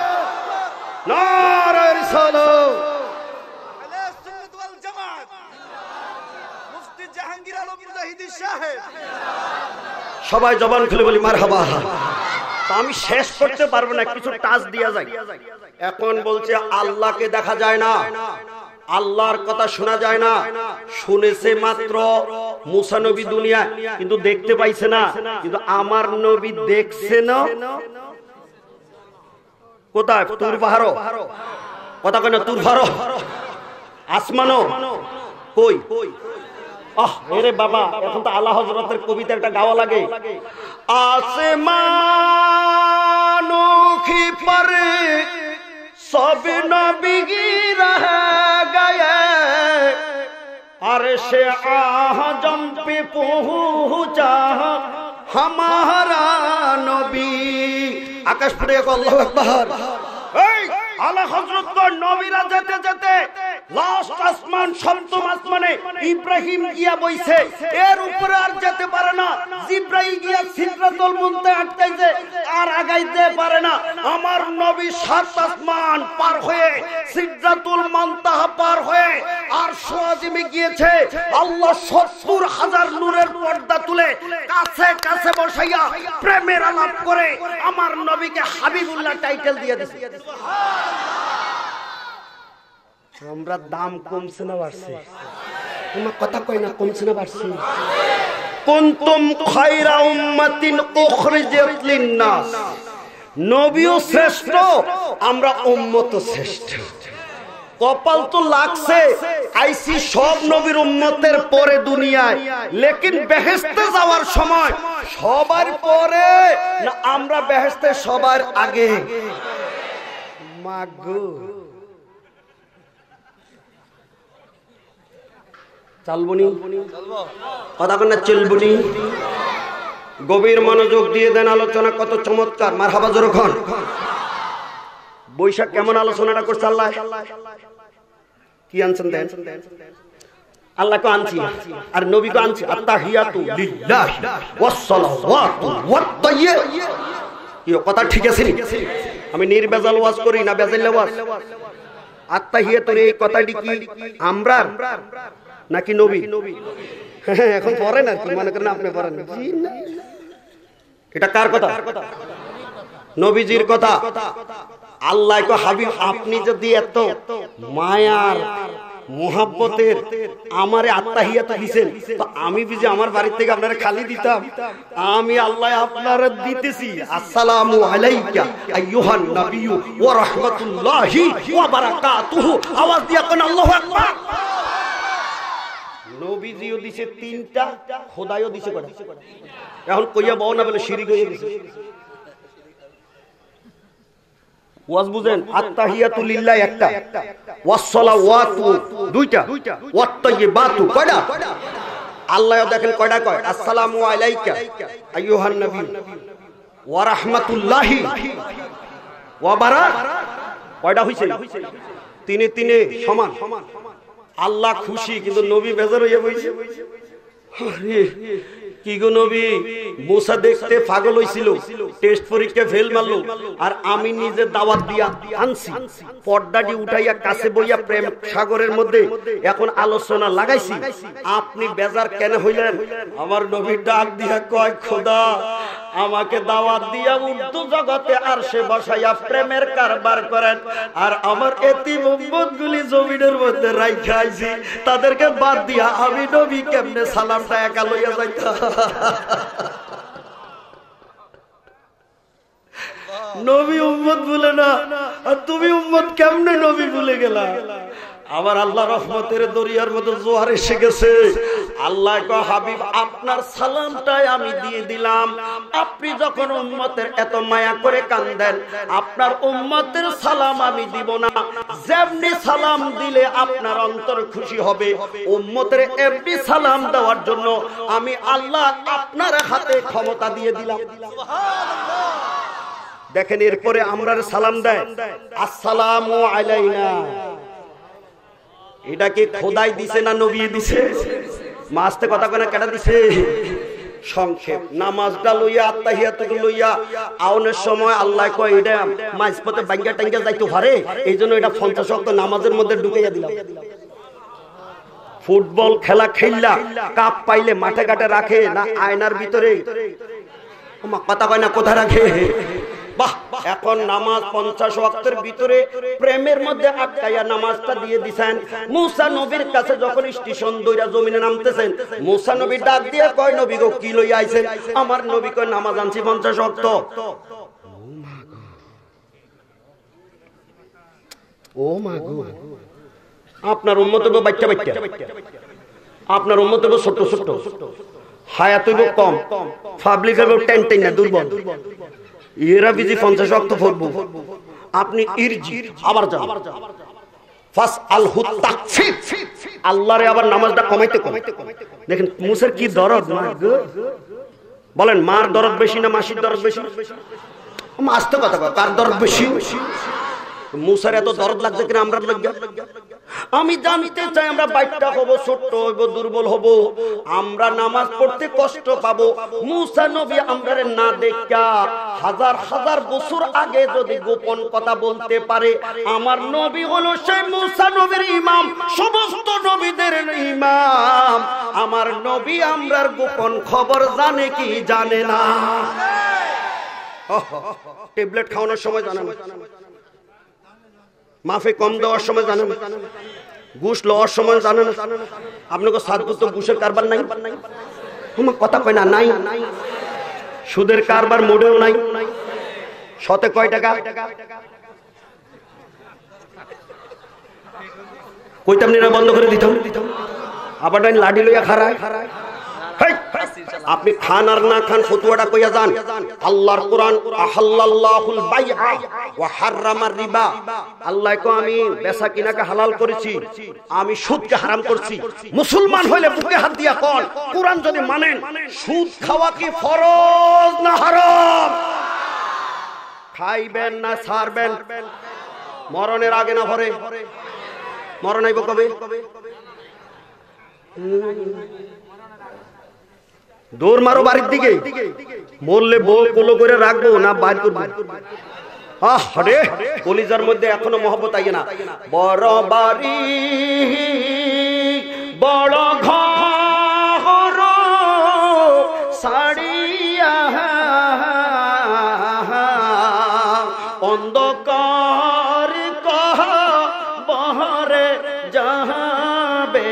A: নারে রিসালাত। সবাই জবান খুলে বলি মারহাবা। আমি শেষ করতে পারবো না, কিছু টাচ দিয়া যায়। এখন বলছে আল্লাহকে দেখা যায় না, আল্লাহর কথা শোনা যায় না, শুনেছে মাত্র মুসা নবী দুনিয়া, কিন্তু দেখতে পাইছে না। কিন্তু আমার নবী দেখছে না। কোথায়? তুর পাহাড়। কথা কয় না, তুর পাহাড় আসমানো কই? এরে বাবা, এখন তো আলা হযরতের কবিতা একটা গাওয়া লাগে। আসমানোं की पर सब नबी रह गए, अर्श आजम पे पहुंचा हमारा नबी। आकाश पड़े अल्लाहु আকবার। আলা হযরত নবীরা যেতে যেতে লাস্ট আসমান, সপ্তম আসমানে ইব্রাহিম গিয়া বইছে, এর উপরে আর যেতে পারে না। জিব্রাইল গিয়া সিদরাতুল মুনতাহা আটকাইছে, আর আগাইতে পারে না। আমার নবী সাত আসমান পার হয়ে সিদরাতুল মুনতাহা পার হয়ে আরশ আজিমে গিয়েছে। আল্লাহ ৭০,০০০ নূরের পর্দা তুলে কাছে কাছে বসাইয়া প্রেমের আলাপ করে আমার নবীকে হাবিবুল্লাহ টাইটেল দিয়ে দিয়েছে। আমরা দাম কমছে না বাড়ছে? তোমার কথা কই না, কমছে না বাড়ছে? কুনতুম খায়রা উম্মাতিন উখরিজাত লিন-নাস। নবীও শ্রেষ্ঠ, আমরা উম্মতও শ্রেষ্ঠ। কপাল তো লাগছে আইসি সব নবীর উম্মতের পরে দুনিয়ায়, লেকিন বেহেশতে যাওয়ার সময় সবার পরে না আমরা বেহেশতে সবার আগে। মাগো চালবনি কথা কন না চলবনি গভীর মনোযোগ দিয়ে দেন আলোচনা কত চমৎকার মারহাবা জোরে খান বৈশাখ কেমন আলোচনাটা করছে আল্লাহ কি আনছেন দেন আল্লাহকে আনছি আর নবীকে আনছি আত্তাহিয়াতু লিল্লাহি ওয়াসসালাওয়াতু ওয়াত-তাইয়্যিব কি কথা ঠিক আছে নি আমি নির্বেজাল ওয়াজ করি না বেজাল ওয়াজ আত্তাহিয়াতুর এই কথাটি কি আমরা নাকি নবী এখন পড়েন আর কি মনে করেন আপনি পড়েন জি না এটা কার কথা নবীজির কথা আল্লাহ কো হাবিব আপনি যদি এত মায়ার মোহাব্বতের আমারে আত্তাহিয়াত দিবেন তো আমি বুঝি আমার বাড়ি থেকে আপনারা খালি দিতাম আমি আল্লাহ আপনারা দিতেছি আসসালামু আলাইকা আইয়ুহান নবিয়্যু ওয়া রাহমাতুল্লাহি ওয়া বারাকাতুহু আওয়াজ দিয়া কোন আল্লাহু আকবার নবীজিও দিছে তিনটা খোদাইও দিছে কয়টা এখন কইয়া বউ না বলে শিরক হয়ে গেছে ওয়াজ বুঝেন আত্তাহিয়াতু লিল্লাহি একটা ওয়াসসালাওয়াতু দুইটা ওয়াত-তাইয়্যিবাতু কয়টা আল্লাহ দেখেন কয়টা কয় আসসালামু আলাইকা আইয়ুহান নবী ওয়া রাহমাতুল্লাহি ওয়া কয়টা হইছে তিনে তিনে সমান আল্লাহ খুশি কিন্তু নবী বেজার হইয়া বইছে আরে কি গো নবী মুসা দেখতে পাগল হইছিল টেস্ট পরীক্ষা ফেল মারলো আর আমি নিজে দাওয়াত দিয়া আনছি পর্দাটি উঠাইয়া কাছে বইয়া প্রেম সাগরের মধ্যে এখন আলোচনা লাগাইছি আপনি বেজার কেন হইলেন আমার নবী ডাক দিয়া কয় খোদা আমাকে দাওয়াত দিয়া উর্দু জগতে আরশে বসাইয়া প্রেমের কারবার করেন আর আমার এতিম উম্মতগুলি জমিনের মধ্যে রাইখা আইছি তাদেরকে বাদ দিয়া আমি নবী কেমনে সালামটা একা লইয়া যাইতাম নবী উম্মত ভুলে না আর তুমি উম্মত কেমনে নবী ভুলে গেলা আমার আল্লাহ রহমতের দরিয়ার মধ্যে জোয়ার এসে গেছে আল্লাহ কয় হাবিব আপনার সালামটাই আমি দিয়ে দিলাম আপনি যখন উম্মতের এত মায়া করে কাঁদেন আপনার উম্মতের সালাম আমি দিব না যেমনি সালাম দিলে আপনার অন্তর খুশি হবে উম্মতের এমনি সালাম দেওয়ার জন্য আমি আল্লাহ আপনার হাতে ক্ষমতা দিয়ে দিলাম সুবহানাল্লাহ দেখেন এরপরে আমরা সালাম দেয় আসসালামু আলাইনা এটা কি খোদাই দিছে না নবী দিছে মাসতে কথা কনা কেডা দিছে সংক্ষেপ নামাজটা লইয়া আত্তাহিয়াতু লইয়া আউনের সময় আল্লাহ কয় এটা মাঝপথে বাঙ্গা টাঙ্গা যাইতে পারে এইজন্য এটা 50 ওয়াক্ত নামাজের মধ্যে ঢুকাইয়া দিলাম ফুটবল খেলা খেললা কাপ পাইলে মাঠে ঘাটে রাখে না আয়নার ভিতরে ওমা কথা কয় না কোথায় রাখে বাহ এখন নামাজ 50 ওয়াক্তের ভিতরে প্রেমের মধ্যে আটকাইয়া নামাজটা দিয়ে দিবেন মুসা নবীর কাছে যখন স্টেশন দইরা জমিনে নামতেছেন মুসা নবী ডাক দিয়ে কয় নবী গো কি লইয়া আইছেন আমার নবী কয় নামাজ আনছি 50 ওয়াক্ত ও মা গো আপনার উম্মত গো বাচ্চা বাচ্চা আপনার উম্মত গো ছোট ছোট হায়াত গো কম পাবলিক গো টেন না দুর্বল এরা বিজি 50 ওয়াক্ত পড়বো আপনি ইরজি আবার যান ফাসআলহু তাকফিফ আল্লাহরে আবার নামাজটা কমাইতে দেখেন মুসার কি দরদ মা গো বলেন মার দরদ বেশি না মাসির দরদ বেশি আস্তে কথা কয় কার দরদ বেশি মুসার এত দরদ লাগছে কিনা আমরা লাগবে আমি জানতে চাই আমরা বাইটা হব ছোট হব দুর্বল হব আমরা নামাজ পড়তে কষ্ট পাবো মুসা নবী আমরারে না দেখা হাজার হাজার বছর আগে যদি গোপন কথা বলতে পারে আমার নবী হলো সেই মুসা নবীর ইমাম সমস্ত নবীদের ইমাম আমার নবী আমরার গোপন খবর জানে কি জানে না ট্যাবলেট খাওয়ানোর সময় জানে না মাফে কম দেওয়ার সময় জানেন ঘুষ লওয়ার সময় জানেন আপনাকে সাধু তো ঘুষের কারবার নাই আমার কথা কয় না নাই সুদের কারবার মোড়েও নাই শতে কয় টাকা কইতাম নিরা বন্ধ করে দিতাম আবার লাঠি লইয়া খারায় আপনি খান আর না খান ফতোয়াটা কইয়া যান। আল্লাহর কোরআন আহাল্লাল্লাহুল বাইআ ওয়া হাররামার রিবা, আল্লাহ কো আমি বেচা কিনাকে হালাল করেছি, আমি সুদকে হারাম করছি। মুসলমান হইলে বুকে হাত দিয়া কোন কোরআন যদি মানেন সুদ খাওয়া কি ফরজ না হারাম? খাইবেন না ছাড়বেন? মরণের আগে না পরে? মরণ আইব কবে? দৌড় মারো বাড়ির দিকে, বললে বউ কোলো করে রাখবো না বাইর করবো? আরে কলিজার মধ্যে এখনো মহব্বত আইয়ে না। বড় বাড়ি বড় ঘর সাড়িয়া অন্ধকার বহরে যাবে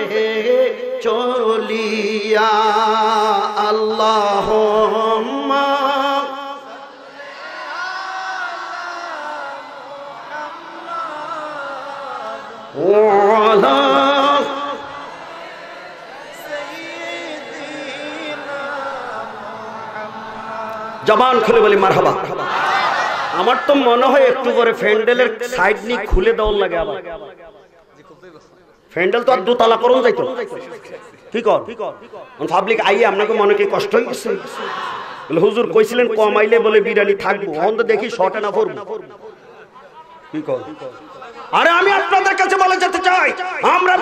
A: চলিয়া। আল্লাহুম্মা ওয়ালা জবান খুলে বলি মারহাবা। আমার তো মনে হয় একটু করে ফ্যান্ডেলের সাইড নি খুলে দেওয়ার লাগে। আবার ফ্যান্ডেল তো আর দোতলা করুন যাইতো, ঠিক পাবলিক আইয়ে আপনাকে মনে কি কষ্ট হয়ে গেছে? হুজুর কইছিলেন কমাইলে বলে বিড়ালি থাকবো, অন্ত দেখি শর্টে না পড়বো। আরে আমি আপনাদের কাছে বলে যেতে চাই, আমরা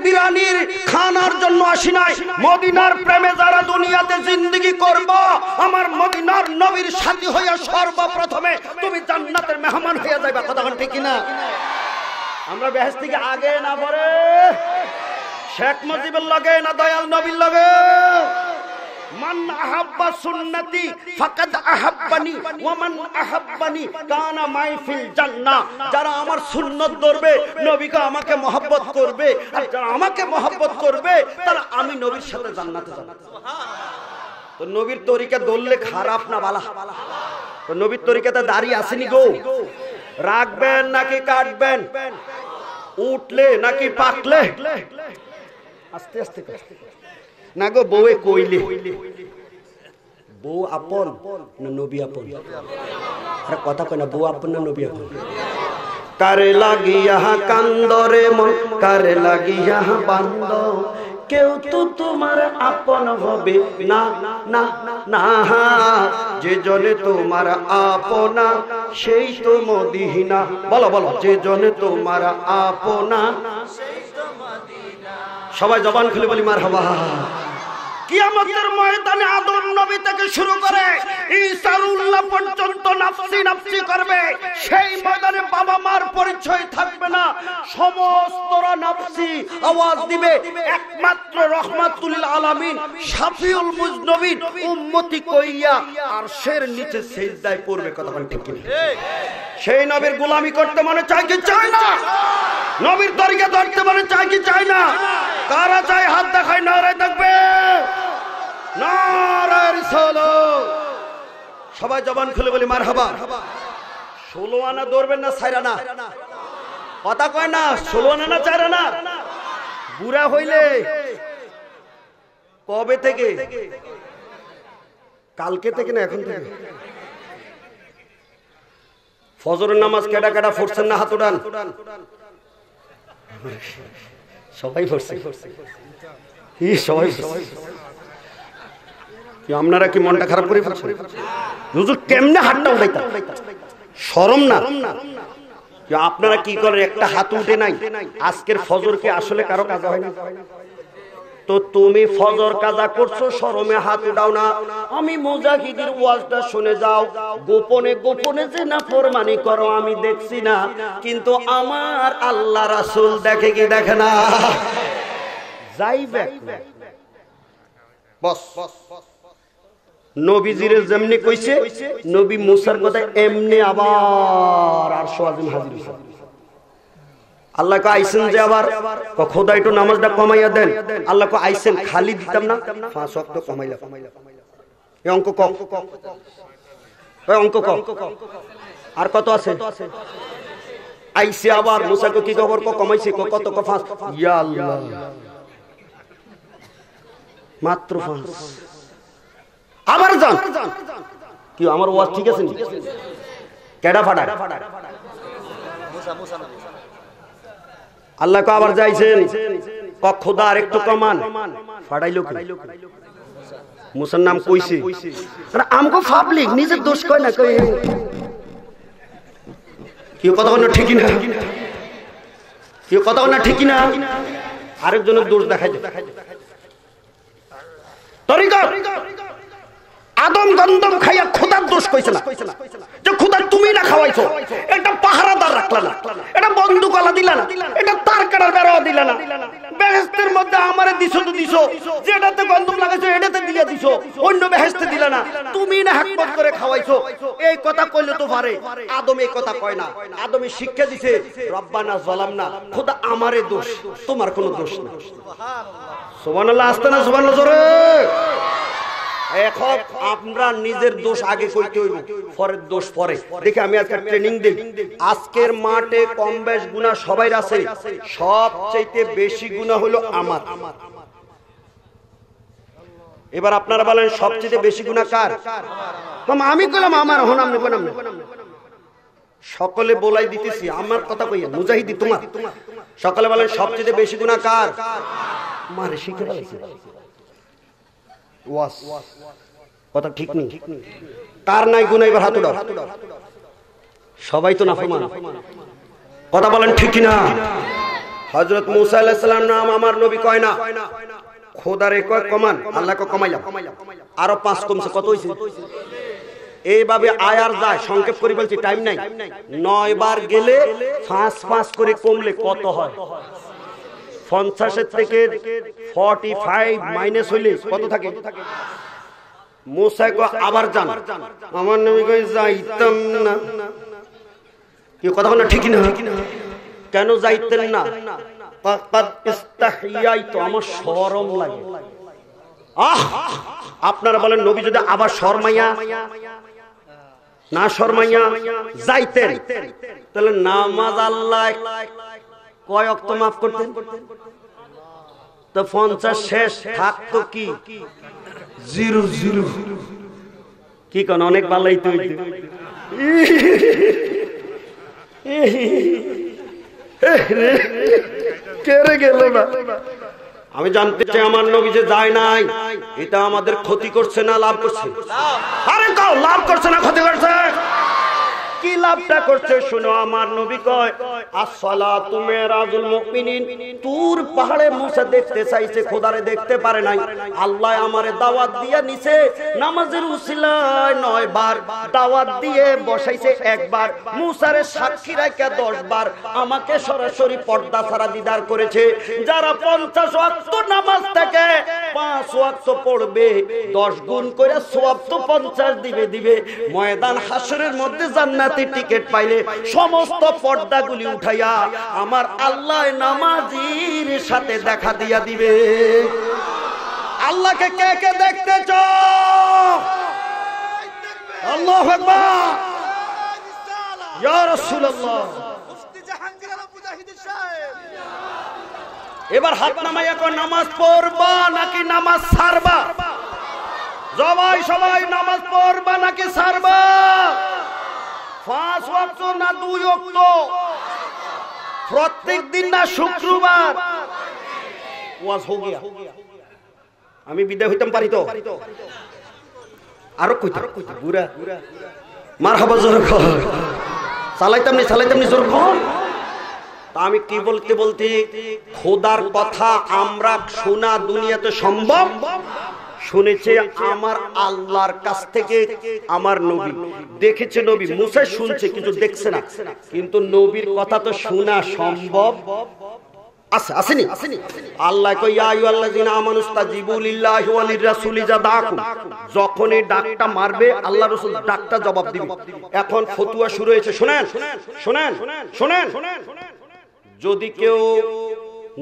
A: বিরানির খানার জন্য আসি নাই। মদিনার প্রেমে যারা দুনিয়াতে জিন্দেগি করব, আমার মদিনার নবীর সাথী হইয়া সর্বপ্রথমে তুমি জান্নাতের মেহমান হইয়া যাইবা। কথা ঠিক কিনা? আমরা বেহেশত থেকে আগে না পরে? শেখ মুজিবের লগে না দয়াল নবীর লগে? মান আহাব্বা সুন্নতি ফাকাদ আহাব্বানি ওয়া মান আহাব্বানি কানা মাই ফিল জান্নাহ। যারা আমার সুন্নাত ধরবে, নবীকে আমাকে মহব্বত করবে, আর যারা আমাকে মহব্বত করবে তারা আমি নবীর সাথে জান্নাতে যাব। তো নবীর তরিকা ধরলে খারাপ না ভালো? তো নবীর তরিকাতে দাড়ি আসেনি গো? রাখবেন নাকি কাটবেন? উঠলে নাকি পাকলে? আস্তে আস্তে না গো। বউয়ে কইলে বউ আপন না নবী আপন? আরে কথা কয় না, বউ আপন না নবী আপন? কারে লাগিয়া কান্দরে মন, কারে লাগিয়া বান্দ, কেউ তো তোমার আপন হবে না না না। যে জনে তোমার আপনা সেই তো মদিনা। বলো বলো, যে জনে তোমার আপনা সবাই জবান খুলে বলি মারহাবা। কিয়ামতের ময়দানে আদম নবী থেকে শুরু করে ঈসাউল্লাহ পর্যন্ত নাফসি নাফসি করবে। সেই ময়দানে বাবা মার পরিচয় থাকবে না, সমস্তরা নাফসি আওয়াজ দিবে। একমাত্র রহমাতুল আলামিন শাফিউল মুজনবিন উম্মতি কইয়া আরশের নিচে সিজদায় পড়বে। কথা বলেন ঠিক কিনা? সেই নবীর গোলামি করতে মনে চায় কি চায় না? নবীর তরিকা ধরতে মনে চায় কি চায় না? কারা চায় হাত দেখায়, নারায় থাকবে, নারায় রিসালাত। সবাই জবান খুলে বলি মারহাবা। 16 আনা ধরবেন না ছাইরা না? কথা কয় না, 16 আনা না ছাইরা না? বুড়া হইলে কবে থেকে? কালকে থেকে না এখন থেকে? ফজরের নামাজ কেডা কেডা পড়ছেন না? হাত উঠান। সবাই পড়ছে, সবাই। আপনারা কি মনটা খারাপ করে ফেলছেন? হুজুর কেমনে হাতটা উঠাইতা? শরম না? আপনারা কি করেন? একটা হাত উঠে নাই। আজকের ফজর কি আসলে কারো কাজা হয় না? তো তুমি ফজর কাজা করছো, শরমে হাত উঠাও না। আমি মুজাহিদের ওয়াজটা শুনে যাও। গোপনে গোপনে যে নাফরমানি করো আমি দেখছি না, কিন্তু আমার আল্লাহ রাসূল দেখে কি দেখে না? যাইবে বস। নবীজিরে যেমনি কইছে, নবী মুসার কথা এমনি আবার আরশ আজিম হাজির হইছে। আল্লাহ কো আইছেন যে আবার খোদা একটু নামাজটা কমাইয়া দেন। আল্লাহ কো আইছেন খালি দিতাম না, 5 ওয়াক্ত কমাইলা। এই অঙ্ক ক, এই অঙ্ক ক। আর কত আছে? আইছে আবার মুসা কো কি খবর? কো কমাইছে। কত? 5। ইয়া আল্লাহ, মাত্র 5। আবার যান, কি আমার ওয়াজ ঠিক আছে? কেডা ফাটা আল্লাহ কো আবার যাইছেন খোদা আর একটু কমান, ফাটাইলো কি? মুসার নাম কইছে, আমগো পাবলিক নিজের দোষ কয় না, কই কেউ কথা বলে ঠিকই না, কেউ কথা বলে ঠিকই না, আরেকজনের দোষ দেখাই দে। তরিকত আদম গন্ধম খাইয়া খোদার দোষ কইছে না, যে খোদা তুমি না খাওয়াইছো, এটা পাহারাদার রাখলা না, এটা বন্দুকলা দিলা না, এটা তার কাটার বেড়াও দিলা না, বেহেশতের মধ্যে আমারে দিছো তো দিছো, যেটাতে গন্ধম লাগাইছো এটাতে দিয়া দিছো, অন্য বেহেশতে দিলা না, তুমি না হাকমত করে খাওয়াইছো। এই কথা কইলে তো পারে, আদম এই কথা কয় না। আদমে শিক্ষা দিছে রব্বানা যালামনা, খোদা আমারে দোষ, তোমার কোনো দোষ না। সুবহানাল্লাহ, আস্তে না সুবহানাল্লাহ জোরে। এখন আমরা নিজের দোষ আগে কইতে হইব, পরের দোষ পরে। দেখি আমি আজকে ট্রেনিং দেই, আজকের মাঠে কম বেশ গুনাহ সবাই আছে, সবচেয়ে বেশি গুনাহ হলো আমার। এবার আপনারা বলেন সবচেয়ে বেশি গুনাহ কার? আমি কইলাম আমার, হন আপনি কোন আপনি সকলে বলাই দিতেছি, আমার কথা কইয়া মুজাহিদি তোমার। সকলে বলেন সবচেয়ে বেশি গুনাহ কার? আমার। শিখে ফেলেছি ওয়াস, কথা ঠিক নেই। কার নাই গুনাহ? এবার হাত উঠাও। সবাই তো নাফরমান, কথা বলেন ঠিক না? হযরত মুসা আলাইহিস সালাম নাম আমার নবী কয় না, খোদারে কয় কমান, আল্লাহকে কমাইলাম, আরো 5 কমছে, কত হইছে? এইভাবে আয়ার যায়, সংক্ষেপ করে বলছি, টাইম নাই। 9 বার গেলে 5 করে কমলে কত হয়? 50 থেকে 45 মাইনাস হইলে কত থাকে? মুসা কয় আবার যান, আমার নবী কয় যাইতাম না। কি কথা বলে ঠিক না? কেন যাইতেন না? ফাকাদ ইস্তাহিয়াইতু, আমার শরম লাগে। আপনারা বলেন নবী যদি আবার শরমাইয়া না শরমাইয়া যাইতেন, তাহলে নামাজ আল্লাহ কয় ওয়াক্ত মাফ করতেন? তো 50 শেষ থাকতো কি 0 কি কোন? অনেক ভালোই তো কেড়ে গেল না। আমি জানতে চাই আমার নবী যে যায় নাই, এটা আমাদের ক্ষতি করছে না লাভ করছে? আরে কাও লাভ করছে না ক্ষতি করছে? কি লাভটা করছে শুনো। আমার নবী কয় আসসালাতু মিরাজুল মুমিনিন, তুর পাহাড়ে মুসা দেখতে চাইছে, খোদারে দেখতে পারে নাই। আল্লাহ আমারে দাওয়াত দিয়ে নিছে, নামাজের উসিলায় 9 বার দাওয়াত দিয়ে বসাইছে, একবার মুসারে সাক্ষী রাখা 10 বার আমাকে সরাসরি পর্দা ছাড়া দিদার করেছে। যারা 50 ওয়াক্ত নামাজ থেকে 5 ওয়াক্ত পড়বে, 10 গুণ করে সওয়াব তো 50 দিবে। ময়দান হাসরের মধ্যে জান্নাত টিকিট পাইলে সমস্ত পর্দাগুলি উঠাইয়া আমার আল্লাহ নামাজির সাথে দেখা দিয়া দিবে। আল্লাহকে কে কে দেখতে চাও? আল্লাহু আকবার, ইয়া রাসূলুল্লাহ। মুফতি জাহাঙ্গীর আলম মুজাহিদ সাহেব, এবার হাত নামাইয়া কো নামাজ পড়বা নাকি নামাজ ছাড়বা? সবাই নামাজ পড়বা নাকি ছাড়বা? 5 ওয়াক্ত না 2 ওয়াক্ত? প্রত্যেক দিন না শুক্রবার? ওয়াজ হো গিয়া, আমি বিদায় হইতাম পারি তো? আরো কইতে বুড়া মারহাবা জোরে কর, চালাইতাম নি জোরে কর। তা আমি কি বলতে খোদার কথা আমরা শোনা দুনিয়াতে সম্ভব? শুনেছে আমার আল্লাহর কাছ থেকে, আমার নবী দেখেছে। নবী মুসা শুনছে কিন্তু দেখছে না, কিন্তু নবীর কথা তো শোনা সম্ভব আছে, আসেনি? আল্লাহ কয় ইয়া আইয়ুহাল্লাযিনা আমানুস্তাজিবু লিল্লাহি ওয়া লিররাসূলি ইযা দাআকুম, যখন এই ডাকটা মারবে আল্লাহ রাসূল ডাকটা জবাব দিবে। এখন ফতোয়া শুরু হয়েছে, শুনেন। যদি কেউ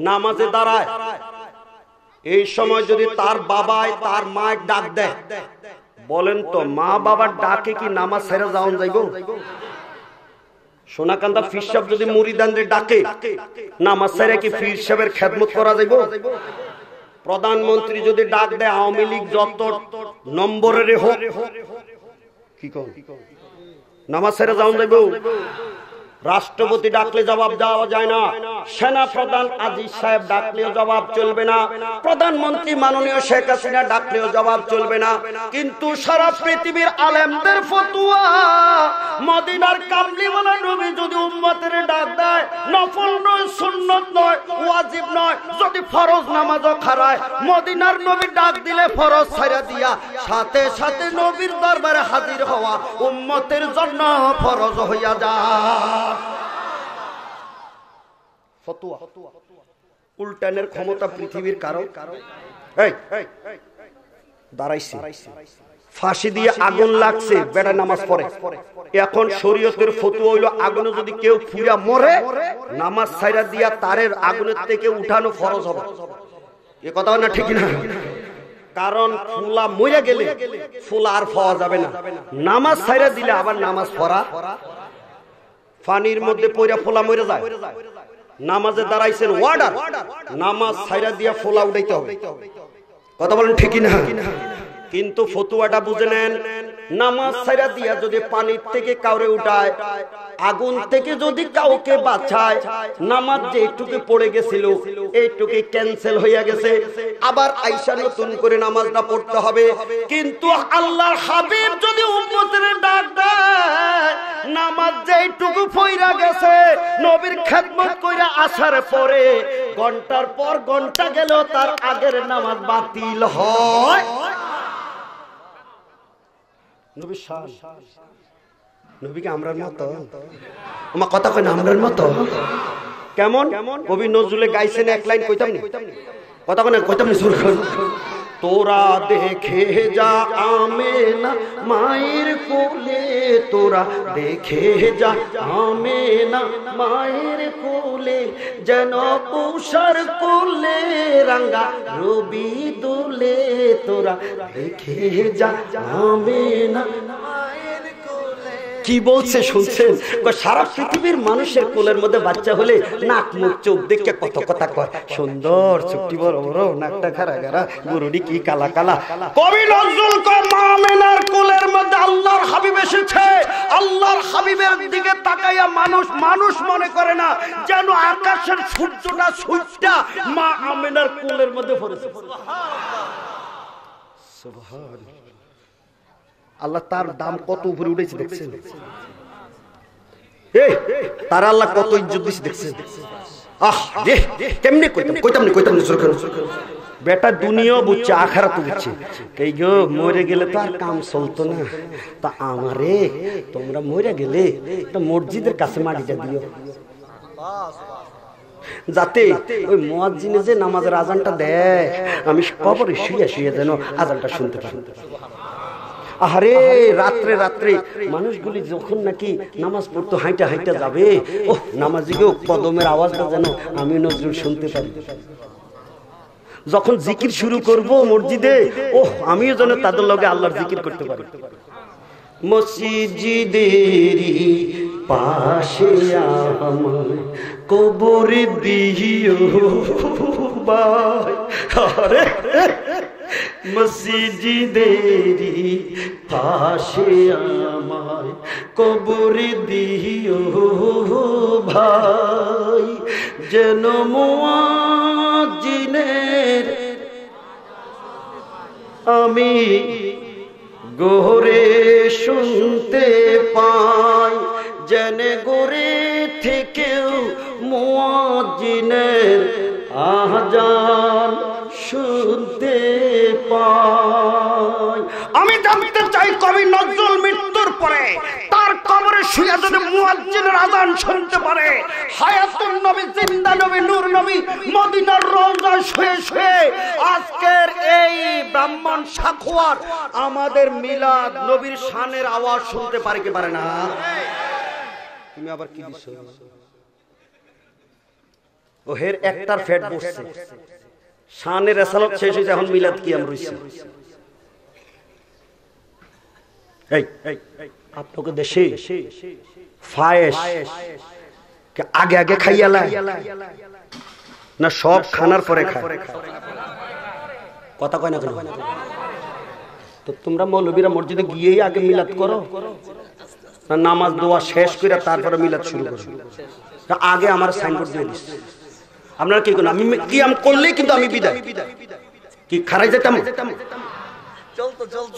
A: নামাজে দাঁড়ায়, এই সময় যদি তার বাবায় তার মায়ের ডাক দেয়, বলেন তো মা বাবার ডাকে কি নামাজ ছেড়ে যাওয়া যাইব? সোনাকান্দা পীর সাহেব যদি মুরিদানদের ডাকে, নামাজ ছেড়ে কি পীর সাহেবের খেদমত করা যাইব? প্রধানমন্ত্রী যদি ডাক দেয় আওয়ামী লীগ যত নম্বরের হোক, কি কর নামাজ ছেড়ে যাওয়া যাবে? রাষ্ট্রপতি ডাকলে জবাব দেওয়া যায় না, সেনা প্রধান আজিজ সাহেব ডাকলেও জবাব চলবে না, প্রধানমন্ত্রী মাননীয় শেখ হাসিনা ডাকলেও জবাব চলবে না। কিন্তু সারা পৃথিবীর আলেমদের ফতোয়া, মদিনার কামলিওয়ালা নবী যদি উম্মতের ডাক দেয়, নফল নয়, সুন্নত নয়, ওয়াজিব নয়, যদি ফরজ নামাজও খারায়, মদিনার নবী ডাক দিলে ফরজ ছাইরা দিয়া সাথে সাথে নবীর দরবারে হাজির হওয়া উম্মতের জন্য ফরজ হইয়া যায়। ফতোয়া উল্টানের ক্ষমতা পৃথিবীর কারো দাঁড়াইছে, ফাঁসি দিয়ে আগুন লাগছে, বেটা নামাজ পড়ে। এখন শরীয়তের ফতোয়া হইল আগুনে যদি কেউ ফুয়া মরে, নামাজ ছাইরা দিয়া তারের আগুনের থেকে উঠানো ফরজ হবে। এ কথা না ঠিক না? কারণ ফুলা মরে গেলে ফুলা আর পাওয়া যাবে না, নামাজ ছাইরা দিলে আবার নামাজ পড়া। পানির মধ্যে পইরা ফোলা মরে যায়, নামাজে দাঁড়াইছেন ওয়ার্ডার, নামাজ ছাইরা দিয়া ফোলা উঠাইতে হবে। কথা বলেন ঠিক না? কিন্তু ফতুয়াটা বুঝে নেন, নামাজ ছাইরা দিয়া যদি পানির থেকে কাউরে উঠায়, আগুন থেকে যদি কাউকে বাঁচায়, নামাজ যে একটুকে পড়ে গেছিল এইটুকে ক্যান্সেল হইয়া গেছে, আবার আইসা নতুন করে নামাজটা পড়তে হবে। কিন্তু আল্লাহর হাবিব যদি উম্মতের ডাক দেয়, নামাজ যেইটুকু পইরা গেছে, নবীর খেদমত কইরা আসার পরে ঘন্টার পর ঘন্টা গেলেও তার আগের নামাজ বাতিল হয়। নবী শান, নবীকে আমরার মতো, আমার কথা কই না, আমরার মতো। কেমন? কবি নজরুলে গাইছেন, এক লাইন কইতাম নি, কথা কই না, কইতাম নি, সুর কর। তোরা দেখে যা আমেনা মায়ের কোলে, তোরা দেখে যা আমেনা মায়ের কোলে, যেন উষার কোলে রাঙ্গা রবি দোলে, তোরা দেখে যা আমেনা মায়ের কোলে। কি বলছে শুনছেন? সারা পৃথিবীর মানুষের কোলের মধ্যে বাচ্চা হলে নাক মুখ চোখ দেখে কত কথা কয়, সুন্দর চুক্তি বড় বড়, নাকটা খারা খারা, গরুটি কি কালা কালা। কবি নজরুল কয় মা আমেনার কোলের মধ্যে আল্লাহর হাবিব এসেছে, আল্লাহর হাবিবের দিকে তাকাইয়া মানুষ মানুষ মনে করে না, যেন আকাশের সূর্যটা সূর্যটা মা আমেনার কোলের মধ্যে পড়েছে। সুবহানাল্লাহ, আল্লাহ তার দাম কত উপরে উঠেছে দেখছেন? তার আল্লাহ কত ইজ্জত দিচ্ছে দেখছেন? আহ রে, কেমনে কইতাম না বেটা, দুনিয়া বুঝছে, আখিরাত বুঝছে। এই গো মরে গেলে তো আর কাম চলতো না, তা আমারে তোমরা মরে গেলে একটা মসজিদের কাছে মাটিটা দিও, যাতে ওই মুয়াজ্জিনে যে নামাজের আজানটা দেয়, আমি কবরে শুয়ে শুয়ে যেন আজানটা শুনতে পারি। আরে রাত্রে রাত্রে মানুষগুলি যখন নাকি নামাজ পড়তো হাইটা হাইটা যাবে, ও নামাজিকেও কদমের আওয়াজটা যেন আমি নজরুল শুনতে পারি। যখন জিকির শুরু করব মসজিদে, ও আমিও যেন তাদের লগে আল্লাহর জিকির করতে পারি। মসজিদেরই পাশে আমার কবর দিও ভাই, আরে মসজিদেরই পাশে আমার কবর দিও ভাই, যেন মুয়াজ্জিনের আমি গোরে শুনতে পাই, যেন গোরে থেকেও মুয়াজ্জিনের আজান শুনতে পাই। আমি জানতে চাই, কবি নজরুল মৃত্যুর পরে তার কবরে শুয়ে যদি মুয়াজ্জিনের আজান শুনতে পারে, হায়াতুন নবী, জিন্দা নবী, নূর নবী মদিনার রওজায় শুয়ে শুয়ে আজকের এই ব্রাহ্মণ সাখোয়ার আমাদের মিলাদ নবীর শানের আওয়াজ শুনতে পারে কি পারে না? তুমি আবার কি দিছো? ওহের একটার ফেট বসছে, শানের রেসালত শেষ হয়েছে, এখন মিলাদ কি আমরা রইছি। আপনাকে দেশে ফায়েস আগে আগে খাইয়া লাই না সব খানার পরে খায়? কথা কয় না কেন? তো তোমরা মৌলবীরা মসজিদে গিয়েই আগে মিলাদ করো না নামাজ দোয়া শেষ করে তারপরে মিলাদ শুরু করো? আগে আমার সাইনবোর্ড দিয়ে দিস। আপনারা কি করেন? আমি কিয়াম করলেই কিন্তু আমি বিদায়, কি খারাই যেতাম?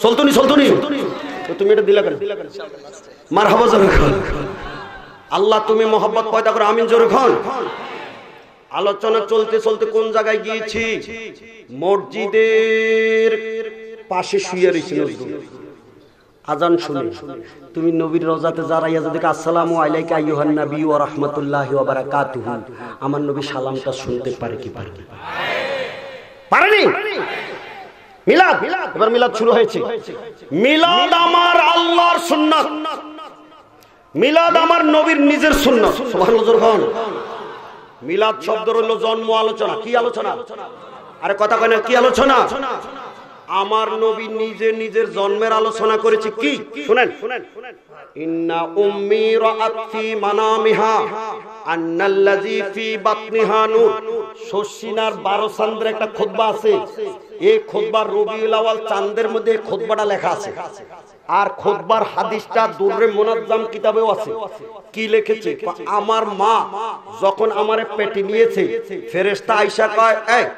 A: চলতনি তো তুমি এটা দিলা কেন? মারহাবা জোরে খান। আল্লাহ তুমি মোহাব্বত পয়দা করো, আমিন জোরে খান। আলোচনা চলতে চলতে কোন জায়গায় গিয়েছি? মসজিদের পাশে শুয়ে রয়েছে নজরুল, আজান শুনে তুমি নবীর রওজাতে দাঁড়াইয়া যদি আসসালামু আলাইকা আইয়ুহান নবী ওয়া রাহমাতুল্লাহি ওয়া বারাকাতুহু, আমার নবী সালামটা শুনতে পারে কি পারে? পারেনি। মিলাদ, এবার মিলাদ শুরু হয়েছে। মিলাদ আমার আল্লাহর সুন্নাত, মিলাদ আমার নবীর নিজের সুন্নাত। সুবহানাল্লাহ। মিলাদ শব্দের হলো জন্ম আলোচনা। কি আলোচনা? আরে কথা কয় না, কি আলোচনা? আমার নবী নিজে নিজের জন্মের আলোচনা করেছে। কি শুনেন, ইন্না উম্মি রাআত ফি মানামিহা আন্নাল্লাযী ফি বাতনিহা নূর। শশিনার 12 চাঁদের একটা খুতবা আছে। এই খুতবার রবিউল আউয়াল চাঁদের মধ্যে খুতবাটা লেখা আছে। আর খুতবার হাদিসটা দুররে মুনাজ্জাম কিতাবেও আছে। কি লিখেছে? আমার মা যখন আমারে পেটে নিয়েছে, ফেরেশতা আয়েশা কয়,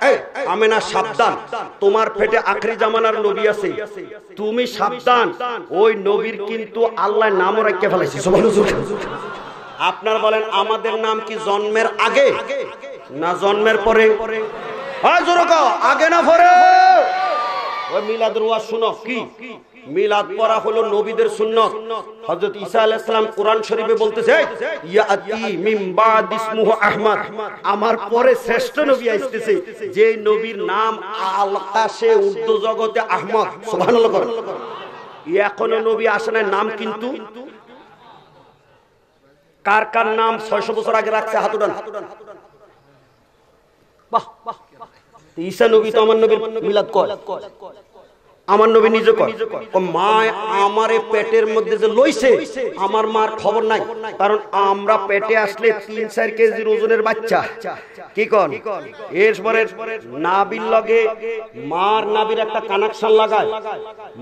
A: এই আমেনা সাবধান, তোমার পেটে আখরি জামানার নবী আছে, তুমি সাবধান। ওই নবীর কিন্তু আল্লাহ নামও রাখতে ফেলেছে। সুবহানাল্লাহ। আপনার বলেন আমাদের নাম কি জন্মের আগে না জন্মের পরে? হয় জোরে কও, আগে না পরে? ওই মিলাদের ওয়াজ শুনো। কি মিলাদ পড়া হলো নবীদের সুন্নাত। হযরত ঈসা আলাইহিস সালাম কোরআন শরীফে বলতেছে, ইয়াতি মিন বাদ ইসমুহু আহমদ, আমার পরে শ্রেষ্ঠ নবী আসতেছে যে নবীর নাম আকাশে উর্দু জগতে আহমদ। সুবহানাল্লাহ। এখনো নবী আসে না, নাম কিন্তু কার কার নাম 600 বছর আগে রাখছে? হাত উঠান। বাহ, ঈসা নবী তো আমার নবীর মিলাদ কয়, আমার নবী নিজে কয়, মা আমারে পেটের মধ্যে যে লইছে আমার মার খবর নাই, কারণ আমরা পেটে আসলে 3-4 কেজির ওজনের বাচ্চা। কি কোন? এরপরে নাবির লগে মার নাবির একটা কানেকশন লাগায়,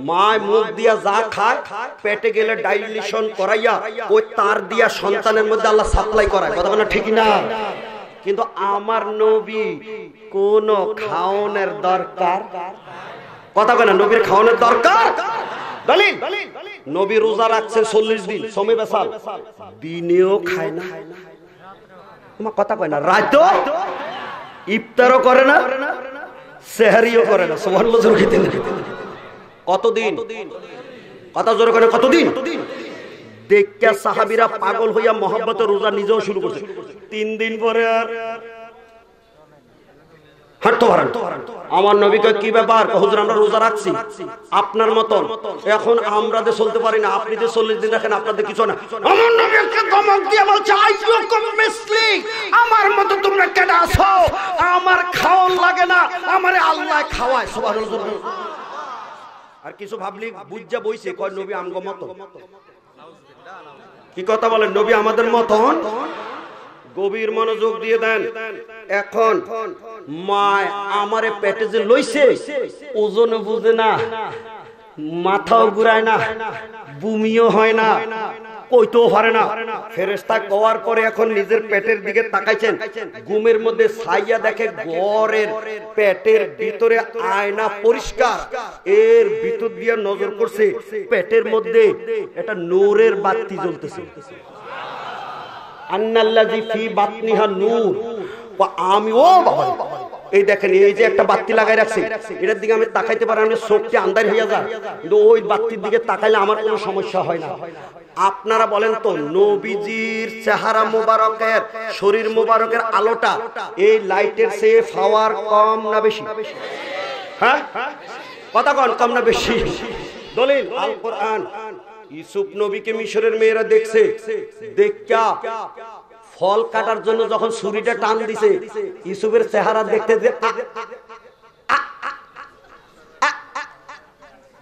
A: মা মুখ দিয়া যা খায় পেটে গেলে ডাইলিশন করাইয়া ওই তার দিয়া সন্তানের মধ্যে আল্লাহ সাপ্লাই করায়। কথা বলা ঠিক না? কিন্তু আমার নবী কোন খাওয়ানোর দরকার? কথা কয় না, নবীর খাওয়ানোর দরকার? দলিল, নবী রোজা রাখছে 40 দিন, সমে বেসাল, দিনেও খায় না। তোমার কথা কয় না, রাতও ইফতারও করে না, সেহরিও করে না। সুবহানাল্লাহ। কতদিন? কথা জোরে করে, কতদিন? দেখা সাহাবীরা পাগল হইয়া মহব্বতে রোজা নিজেও শুরু করছে। 3 দিন পরে আর আমার নবীকে কি ব্যাপার? হুজুর আমরা রোজা রাখছি আপনার মতন, এখন আমরা যে চলতে পারি না, আপনি যে 40 দিন রাখেন আপনাদের কিছু না। আমার নবীকে ধমক দিয়ে বলছে, আইয়ুকুম মিসলি, আমার মত তোমরা কেন আছো? আমার খাওয়ান লাগে না, আমারে আল্লাহ খাওয়ায়। সুবহানাল্লাহ। আর কিছু ভাবলি বুঝা বইছে, কয় নবী আমগো মত। কি কথা বলেন? নবী আমাদের মতন? গভীর মনোযোগ দিয়ে দেন। এখন মা আমারে পেটে যে লইছে, ওজন বুঝে না, মাথাও ঘুরায় না, বুমিও হয় না, কইতেও পারে না। ফেরেশতা কওয়ার পরে এখন নিজের পেটের দিকে তাকাইছেন, ঘুমের মধ্যে ছাইয়া দেখে ঘরের পেটের ভিতরে আয়না পরিষ্কার, এর ভিতর দিয়ে নজর করছে, পেটের মধ্যে একটা নূরের বাতি জ্বলতেছে। আন্নাল্লাযী ফি বাতনিহা নূর। আমি ও বাবা, এই দেখেন এই যে একটা বাতি লাগাই রাখছে, এটার দিকে আমি তাকাইতে পারি, আমি চোখটি আন্ধার হয়ে যায়, কিন্তু ওই বাতির দিকে তাকাইলে আমার কোনো সমস্যা হয় না। আপনারা বলেন তো, নবীজির চেহারা মোবারকের, শরীর মোবারকের আলোটা এই লাইটের চেয়ে পাওয়ার কম না বেশি? হ্যাঁ, কথা কন, কম না বেশি? দলিল আল কোরআন। ইউসুফ নবীকে মিশরের মেয়েরা দেখছে, দেখা ফল কাটার জন্য যখন ছুরিটা টান দিছে, ইউসুফের চেহারা দেখতে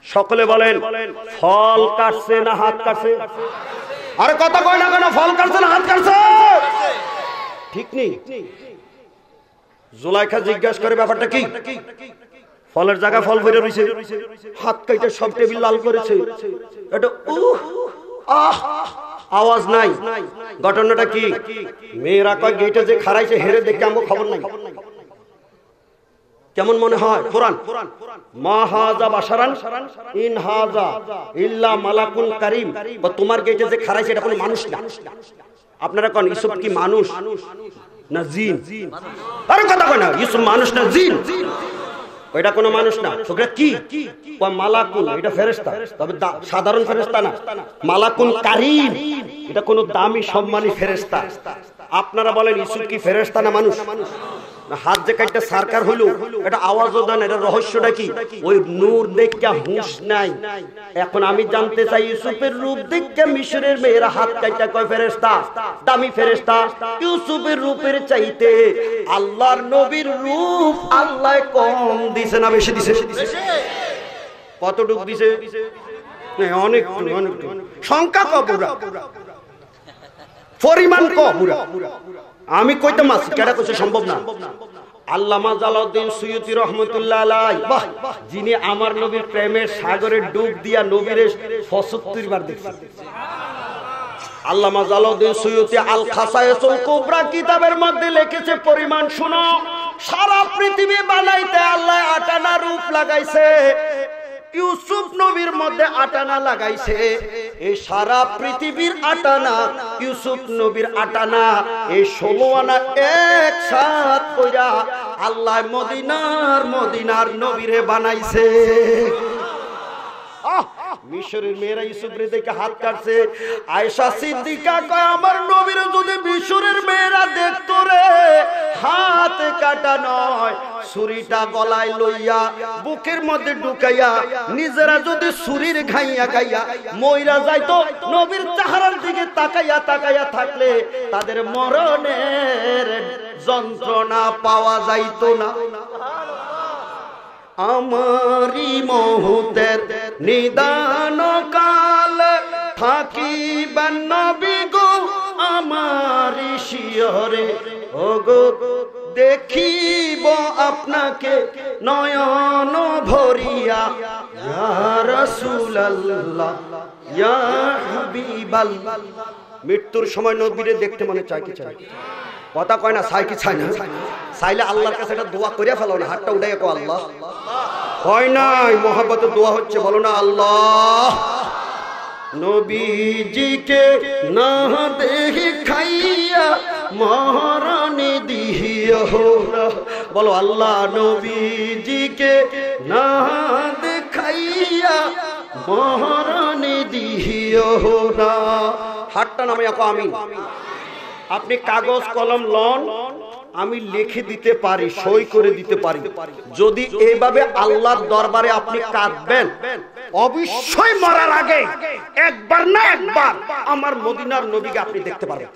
A: সকলে বলেন ফল কাটছে না হাত কাটছে? আরে কথা কয় না কেন? ফল কাটছে না হাত কাটছে? ঠিক নেই। জুলাইখা জিজ্ঞাসা করে ব্যাপারটা কি? ফলের জায়গা ফল ভরে রয়েছে, হাত কাইটে সব টেবিল লাল করেছে, এটা আওয়াজ নাই। ঘটনাটা কি? মেয়েরা কয় গেটে যে খারাইছে হেরে দেখে আমার খবর নাই। কেমন মনে হয়? কোরআন মা হাযা বাশারান ইন হাযা ইল্লা মালাকুন কারীম। বা তোমার গেটে যে খারাইছে এটা কোনো মানুষ না। আপনারা কোন ইউসুফ কি মানুষ না জিন? আরে কথা কয় না, ইউসুফ মানুষ না জিন? এটা কোনো মানুষ না। ওটা কি? মালাকুন, এটা ফেরেশতা, তবে সাধারণ ফেরেশতা না। মালাকুন কারীম, এটা কোনো দামি সম্মানী ফেরেশতা। আপনারা বলেন ইউসুফ কি ফেরেশতা না মানুষ? হাত যে কাটটা সরকার হলো, এটা আওয়াজও দেন, এটা রহস্যটা কি? ওই নূর দেখে হুঁশ নাই। এখন আমি জানতে চাই, ইউসুফের রূপ দেখে মিশরের মেয়েরা হাত কাটটা কয় ফেরেশতা, দামি ফেরেশতা। ইউসুফের রূপের চাইতে আল্লাহর নবীর রূপ আল্লাহ কম দিছে না বেশি দিছে? কতটুকু দিছে? অনেক অনেক। সংখ্যা কম, পরিমাণ কম। আমি কইতে মাস কেডা কইছে সম্ভব না। আল্লামা জালাউদ্দিন সুয়ুতি রাহমাতুল্লাহ আলাইহি, বাহ, যিনি আমার নবীর প্রেমের সাগরে ডুব দিয়া নবীরে ৭৫ বার দেখছেন। আল্লামা জালাউদ্দিন সুয়ুতি আল খাসায়েসুল কুবরা কিতাবের মধ্যে লিখেছে, পরিমাণ শুনো, সারা পৃথিবী বানাইতে আল্লাহ ৮ রূপ লাগাইছে, ইউসুফ নবীর মধ্যে ৮ লাগাইছে। এই সারা পৃথিবীর ৮, ইউসুফ নবীর ৮, এই ১৬ একসাথ কইরা আল্লাহ মদিনার নবীরে বানাইছে। মিশরের মেয়েরা ইউসুফরে দেখে হাত কাটছে। আয়েশা সিদ্দিকা কয়, আমার নবীর যদি মিশরের মেয়েরা দেখতো রে, হাত কাটা নয়, ছুরিটা গলায় লইয়া বুকের মধ্যে ঢুকাইয়া নিজেরা যদি ছুরির ঘাইয়া গাইয়া মইরা যাইতো, নবীর চেহারার দিকে তাকাইয়া তাকাইয়া থাকলে তাদের মরণের যন্ত্রণা পাওয়া যাইতো না। আমারি মুহূর্তের নিদান কাল থাকিবেন নবী গো আমারি শিয়রে, ওগো দেখিব আপনাকে নয়ন ভরিয়া, ইয়া রাসূলুল্লাহ ইয়া হাবিবাল্লাহ। মৃত্যুর সময় নবীরে দেখতে মনে চায় কি চায়? কথা কয় না, চাই কি চায় না? চাইলে আল্লাহর কাছে একটা দোয়া করিয়া ফেলো না, হাতটা উঠাইয়া কো আল্লাহ। হয় নাই, মোহাব্বতের দোয়া হচ্ছে, বলো না আল্লাহ নবীজিকে না দেখাইয়া মরণে দিও না। বলো আল্লাহ নবীজিকে না দেখাইয়া মরণে দিও না। হাতটা নামাইয়া কো আমিন। আপনি কাগজ কলম লন, আমি লিখে দিতে পারি, সই করে দিতে পারি। যদি এইভাবে আল্লাহর দরবারে আপনি কাঁদবেন, অবশ্যই মরার আগে একবার না একবার আমার মদিনার নবীকে আপনি দেখতে পারবেন।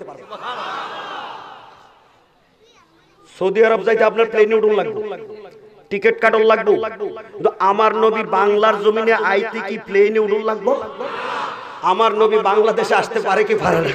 A: সৌদি আরব যাইতে আপনার প্লেনে উঠুন লাগবে, টিকিট কাটন লাগবে, কিন্তু আমার নবী বাংলার জমিনে আইতে কি প্লেনে উঠুন লাগবে? আমার নবী বাংলাদেশে আসতে পারে কি পারে না?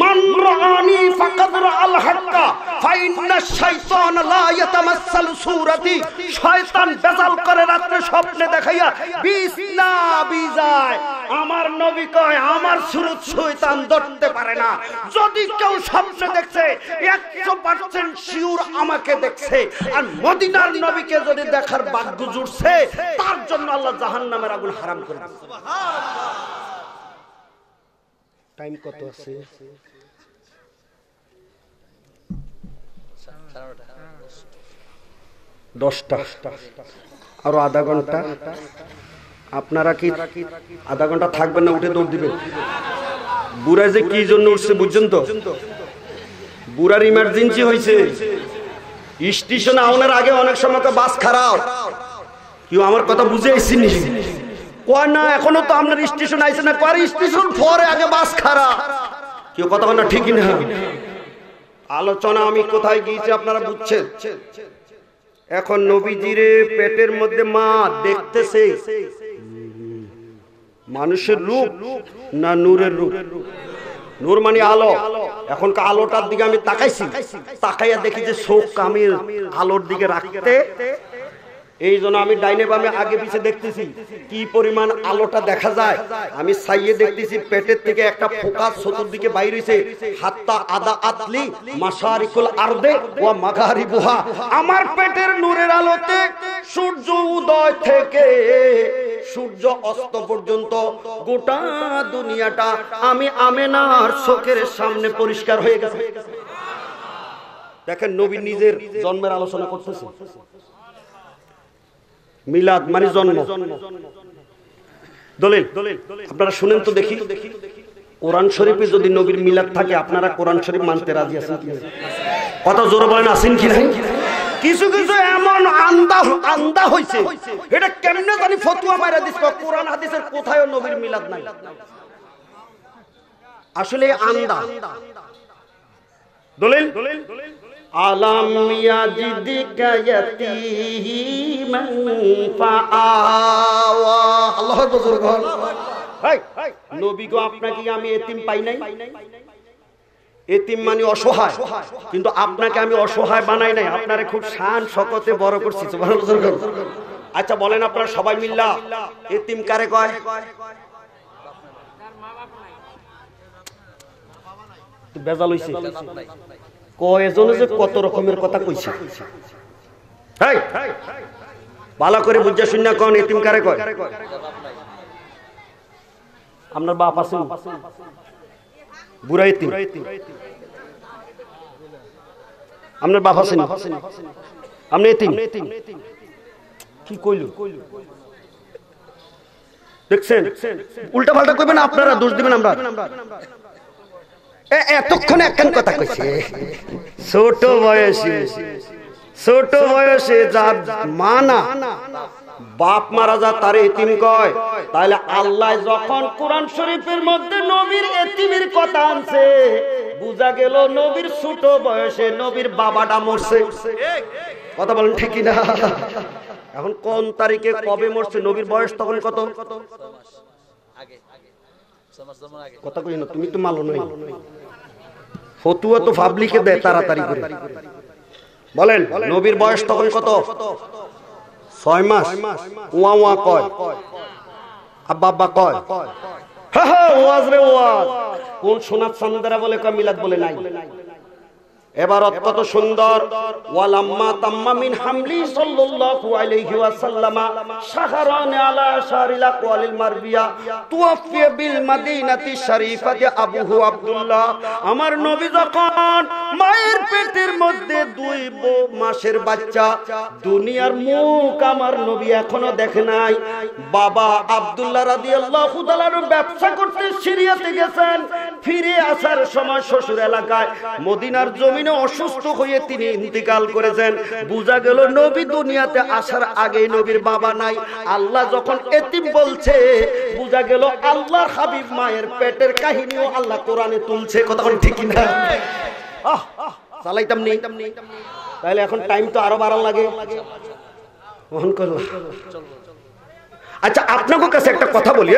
A: মান রাআনি ফাকাদ রাআল হাক্কা ফাইন্না শাইতান লা ইয়াতামাসসালু সূরাতি। শয়তান বেজাল করে রাতে স্বপ্নে দেখাইয়া বিছনা বিজায়। আমার নবী কয় আমার সুরত শয়তান ধরতে পারে না। যদি কেউ স্বপ্নে দেখছে 100% শিওর আমাকে দেখছে। আর মদিনার নবীকে যদি দেখার ভাগ্য জুটছে, তার জন্য আল্লাহ জাহান্নামের আগুন হারাম করে দিয়েছে। সুবহানাল্লাহ। টাইম কত আছে? 10টা, আরো আধা ঘন্টা। আপনারা কি আধা ঘন্টা থাকবেন না উঠে দৌড় দিবেন? বুড়া যে কি জন্য উঠছে বুঝছেন তো? বুড়ার ইমার্জেন্সি হয়েছে। স্টেশনে আওয়ার আগে অনেক সময় বাস খারাপ। কেউ আমার কথা বুঝে আইসিনি? কয় না এখনো তো আপনার স্টেশন আইছে না, কয় স্টেশন পরে আগে বাস খারাপ। কেউ কথা বলে না, ঠিকই না? আলোচনা আমি কোথায় গিয়েছি আপনারা বুঝছেন? এখন নবীজিরে পেটের মধ্যে মা দেখতেছে মানুষের রূপ না নূরের রূপ? নূর মানে আলো। এখন আলোটার দিকে আমি তাকাইছি, তাকাইয়া দেখি যে চোখ আমি আলোর দিকে রাখতে এই জন্য আমি ডাইনে বামে আগে পিছে দেখতেছি কি পরিমাণ আলোটা দেখা যায়। আমি সাইয়ে দেখতেছি পেটের থেকে একটা ফোকাস চতুর্দিকে বাইর হইছে। হাত্তা আদা আতলি মাশারিকুল আরদে ওয়া মাগারিবুহা। আমার পেটের নূরের আলোতে সূর্য উদয় থেকে সূর্য অস্ত পর্যন্ত গোটা দুনিয়াটা আমি আমেনার চোখের সামনে পরিষ্কার হয়ে গেছে। দেখেন নবী নিজের জন্মের আলোচনা করতেছে। মিলাদ মানে জন্ম। দলিল আপনারা শুনেন তো দেখি, কোরআন শরীফে যদি নবীর মিলাদ থাকে আপনারা কোরআন শরীফ মানতে রাজি আছেন কি? কত জোরে বলেন আছেন কি না? কিছু কিছু এমন আন্দা হইছে, এটা কেমনে জানি ফতোয়া মাইরা দিছ, কোরআন হাদিসের কোথায় নবীর মিলাদ নাই। আসলে আন্দা। দলিল আলাম ইয়াজিদিকা ইয়াতীমান ফাআওয়া। আল্লাহু আকবার। নবী গো আপনাকে আমি এতিম পাই নাই। এতিম মানে অসহায়, কিন্তু আপনাকে আমি অসহায় বানাই নাই, আপনারে খুব শান শকতে বড় করছি। সুবহানাল্লাহ। আচ্ছা বলেন আপনারা সবাই মিল্লা এতিম কারে কয়? বেজাল হইছে কয়জনে যে কত রকমের কথা কইছে। ভালো করে বুঝা শুনিয়া কোন এতিম কারে কয়? আপনার বাপ আছে বুড়া এতিম? আপনার বাপ আছে? আপনি এতিম? কি কইল? দেখছেন উল্টা পাল্টা কইবেন, আপনারা দোষ দিবেন। আমরা এতক্ষণ একখান কথা কইছে, ছোট বয়সে যা মানা বাপ মারা যা তারে এতিম কয়। তাহলে আল্লাহ যখন কোরআন শরীফের মধ্যে নবীর এতিমের কথা আনছে, বুঝা গেল নবীর ছোট বয়সে নবীর বাবাটা মরছে। কথা বলেন ঠিক না? এখন কোন তারিখে কবে মরছে? নবীর বয়স তখন কত? কথা কই না, তুমি তো মালো নাই। ফতুয়া তো পাবলিকে দেয় তাড়াতাড়ি করে। বলেন নবীর বয়স তখন কত? 6 মাস। ওয়া ওয়া কয়, আব্বা আব্বা কয়। হ্যাঁ ওয়াজ রে ওয়াজ। কোন সোনাত সান্দারা বলে কয় মিলাদ বলে নাই। এবার কত সুন্দর। ওয়ালাম্মা তাম্মা মিন হামলি সাল্লাল্লাহু আলাইহি ওয়াসাল্লামা শাহরান আলা শারিল আকওয়ালিল মারবিয়া তুওয়াফিয়া বিল মাদিনাতি শরীফাতি আবুহু আব্দুল্লাহ। আমার নবী যখন মায়ের পেটের মধ্যে 2 মাসের বাচ্চা, দুনিয়ার মুখ আমার নবী এখনো দেখে নাই। বাবা আব্দুল্লাহ রাদিয়াল্লাহু তাআলা ব্যবসা করতে সিরিয়াতে গেছেন, ফিরে আসার সময় শ্বশুর এলাকায় মদিনার জমিনে অসুস্থ হয়ে তিনি ইন্তিকাল করেছেন। বুঝা গেল নবী দুনিয়াতে আসার আগে নবীর বাবা নাই। আল্লাহ যখন এতিম বলছে, বুঝা গেল আল্লাহর হাবিব মায়ের পেটের কাহিনীও আল্লাহ কোরআনে তুলছে। কথা ঠিক না? চালাইতাম নেই। তাহলে এখন টাইম তো আরো বাড়ার লাগে। আচ্ছা আপনাদের কাছে একটা কথা বলি,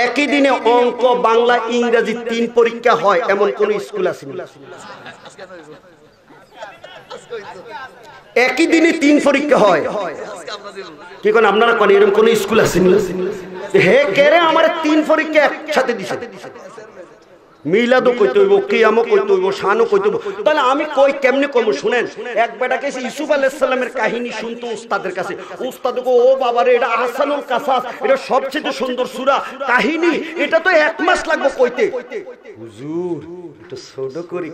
A: একই দিনে অঙ্ক, বাংলা, ইংরেজি 3 পরীক্ষা হয় এমন কোন স্কুল আছে? একই দিনে 3 পরীক্ষা হয় কি কোন আপনারা কোন এরকম কোন স্কুল আছে? হে কেরে আমার 3 পরীক্ষা একসাথে দিছে। মিলাদও কইতে হইব, কিয়ামও কইতে হইব, শানও কইতে হইব। তাহলে আমি কই কেমনে কইব? শুনেন, এক বেটাকে ইউসুফ আলাইহিস সালামের কাহিনী শুনতো উস্তাদের কাছে। উস্তাদ কো ও বাবা রে, এটা আহসানুল কাসাস, এটা সবচেয়ে সুন্দর সূরা কাহিনী, এটা তো 1 মাস লাগবে কইতে। হুজুর এটা ছোট করে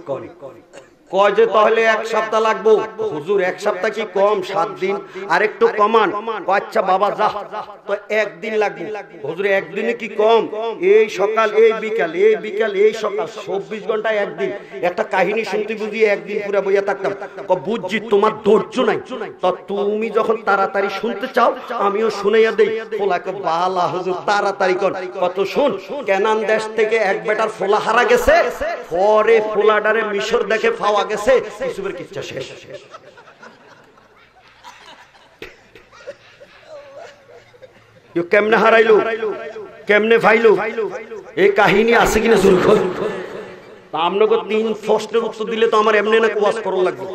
A: কয় যে তাহলে 1 সপ্তাহ লাগবে। হুজুর 1 সপ্তাহ কি কম? 7 দিন। আর একটু কমান। আচ্ছা বাবা যা, তো 1 দিন লাগবে। হুজুর 1 দিনে কি কম? এই সকাল, এই বিকাল, এই বিকাল, এই সকাল, 24 ঘন্টায় 1 দিন। একটা কাহিনী শুনতে বুঝিয়ে 1 দিন পুরো বইয়া থাকতাম। বুঝছি তোমার ধৈর্য নাই, তো তুমি যখন তাড়াতাড়ি শুনতে চাও আমিও শুনাইয়া দেই। ফোলাকে বালা হুজুর তাড়াতাড়ি কর। কত শুন, কেনান দেশ থেকে এক বেটার ফোলা হারা গেছে, পরে ফোলাডারে মিশর দেখে পাওয়া গেছে, ইউসুফের কিচ্ছা শেষ। কেমনে হারাইলো, কেমনে ভাইলো, এই কাহিনী আছে কিনা শুরু কর। আপনাকে 3 প্রশ্নের উত্তর দিলে তো আমার এমনি না ওয়াজ করা লাগবে।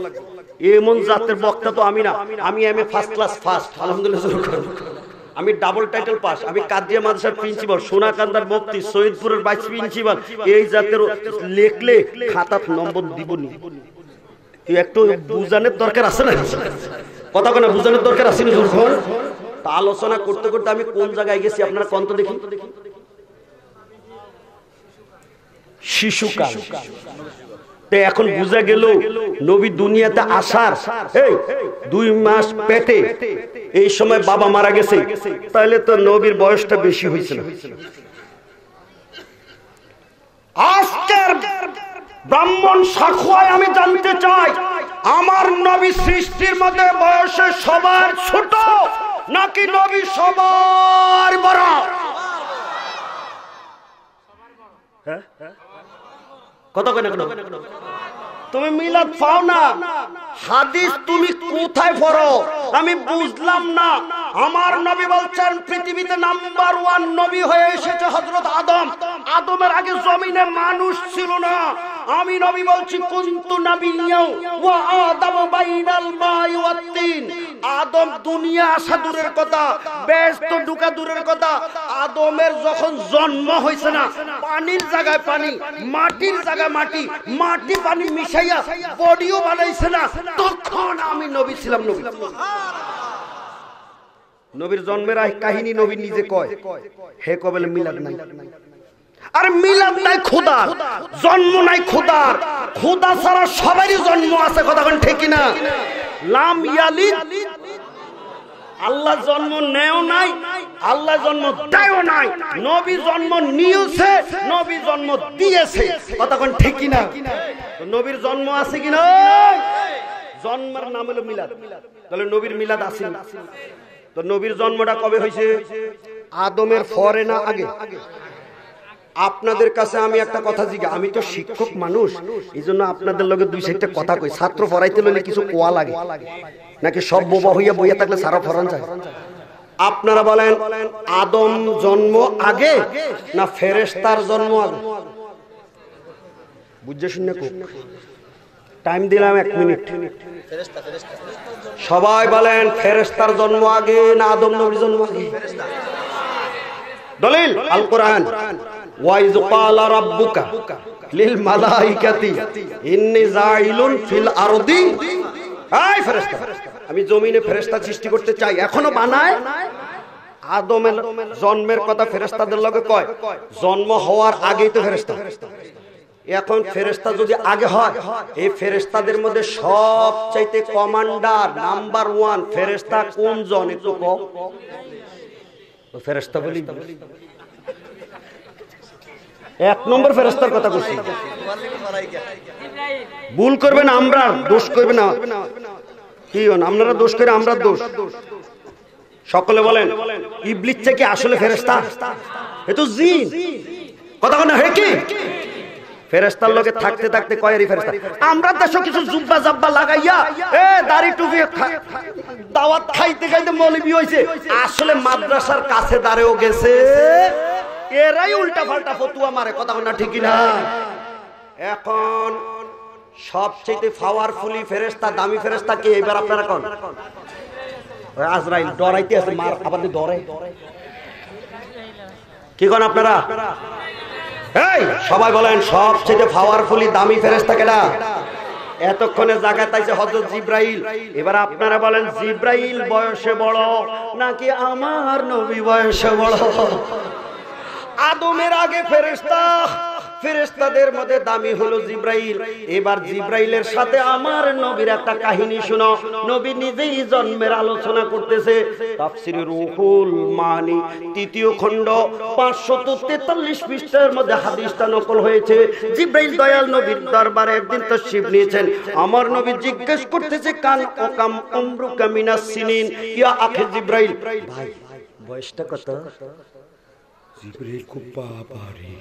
A: এমন জাতের বক্তা তো আমি না। আমি এমএ ফার্স্ট ক্লাস ফার্স্ট, আলহামদুলিল্লাহ। আমি ডাবল টাইটেল পাস, আমি কাদিয়া মাদ্রাসার প্রিন্সিপাল, সোনাকান্দার মুফতি, সৈয়দপুরের ভাইস প্রিন্সিপাল। এই জাতের লেখলে খাতাত নম্বর দিবনি। একটু বুঝানোর দরকার আছে না? কথা কোনা বুঝানোর দরকার আছে না? যখন তা আলোচনা করতে করতে আমি কোন জায়গায় গেছি আপনারা কোন তো দেখি। শিশুকাল। এখন বুঝা গেল নবী দুনিয়াতে আসার 2 মাস পেটে এই সময় বাবা মারা গেছে, তাহলে তো নবীর বয়সটা বেশি হয়েছিল। আজকের ব্রাহ্মণ সাক্ষায় আমি জানতে চাই, আমার নবী সৃষ্টির মধ্যে বয়সে সবার ছোট নাকি নবী সবার বড়? কত কেন তুমি মিলাদ পাও না? হাদিস তুমি কোথায় পড়ো আমি বুঝলাম না। আমার নবী বলছেন পৃথিবীতে নাম্বার 1 নবী হয়ে এসেছে হযরত আদম। আদমের আগে জমিনে মানুষ ছিল না। আমি নবী বলছি কুনতু নাবিয়্যা ওয়া আদম বাইনাল মাই ওয়াত তিন। আদম দুনিয়া আসা দূরের কথা, বেহেশত ঢোকা দূরের কথা, আদমের যখন জন্ম হইছে না, পানির জায়গায় পানি, মাটির জায়গায় মাটি, মাটি পানি মিশাইয়া বডিও বানাইছে না, তখন আমি নবী ছিলাম। নবী নবীর জন্মের কাহিনী নবী নিজে কয়, হে কবেলে মিলাদ নাই। আর মিলাদ নাই খোদার, জন্ম নাই খোদার। খোদা ছাড়া সবারই জন্ম আছে, কথা কোন ঠিক না? লাম ইয়ালিদ, আল্লাহ জন্ম নেও নাই, আল্লাহ জন্ম দেও নাই। নবী জন্ম নিয়েছে, নবী জন্ম দিয়েছে, কথা কোন ঠিক না? নবীর জন্ম আছে কি না? জন্মের নাম হলো মিলাদ। তাহলে নবীর মিলাদ আছে না? তো নবীর জন্মটা কবে হয়েছে? আদমের পরে না আগে? আপনাদের কাছে আমি একটা কথা জিজ্ঞাসা, আমি তো শিক্ষক মানুষ, এই জন্য আপনাদের লগে 2-4টা কথা কই। ছাত্র পড়াইতে হলে কিছু কোয়া লাগে নাকি সব বোবা হইয়া বইয়া থাকলে সারা ফরান যায়? আপনারা বলেন আদম জন্ম আগে না ফেরেশতার জন্ম আগে? বুঝে শুনে কো, টাইম দিলাম 1 মিনিট। সবাই বলেন ফেরেশতার জন্ম আগে না আদম নবীর জন্ম আগে? দলিল আল কোরআন, ওয়াইজ ক্বালা রাব্বুকা লিল মালাইকাতি ইন্নী জাইলুন ফিল আরদি। এই ফেরেশতা, আমি জমিনে ফেরেশতা সৃষ্টি করতে চাই, এখনো বানায়। আদমের জন্মের কথা ফেরেশতাদের লগে কয়, জন্ম হওয়ার আগেই তো ফেরেশতা। এখন ফেরেশতা যদি আগে হয়, এই ফেরেশতাদের মধ্যে সবচাইতে কমান্ডার নাম্বার 1 ফেরেশতা কোন জন একটু কও? ফেরেশতা বলি 1 নম্বর ফেরেশতার কথা বলছি। ভুল করবেন আমরা, দোষ করবেন না। কি হন আপনারা দোষ করে আমরা দোষ? সকলে বলেন ইবলিস থেকে আসলে ফেরেশতা? এ তো জিন, কথা না? হে কি ফেরেশতার লগে থাকতে থাকতে কয়েরই ফেরেশতা। আমরা দেশে কিছু জুব্বা জাব্বা লাগাইয়া দাড়ি টুপি দাওয়াত খাইতে খাইতে মৌলবি হইছে, আসলে মাদ্রাসার কাছে দাঁড়েও গেছে। এরাই উল্টা পাল্টা ফতুয়া মারে, কথা না ঠিক না? এখন সবচেয়ে পাওয়ারফুলি ফেরেশতা, দামি ফেরেশতা কে এবার আপনারা কোন? আজরাইল। ডরাইতে আছে, মার আবার ডরে। কি কোন আপনারা? এই সবাই বলেন সবচেয়ে পাওয়ারফুলি দামি ফেরেশতা কেডা? এতক্ষণে জায়গা তাইছে হযরত জিবরাইল। এবার আপনারা বলেন জিবরাইল বয়সে বড় নাকি আমার নবী বয়সে বড়? আদমের আগে ফেরেশতা, ফেরেশতাদের মধ্যে দামি হলো জিবরাইল। এবার জিবরাইলের সাথে আমার নবীর একটা কাহিনী শুনো। নবী নিজেই জন্মের আলোচনা করতেছে। তাফসীরে রুহুল মানি 3য় খণ্ড 543 পৃষ্ঠার মধ্যে হাদিসটা নকল হয়েছে। জিবরাইল দয়াল নবীর দরবারে একদিন তাশরীফ নিয়েছেন। আমার নবী জিজ্ঞেস করতেছে, কান ও কাম উমরুকা মিনাস সিনিন ইয়া আখি জিবরাইল। ভাই বয়সটা কত? জিবরাইল খুব বাবারে,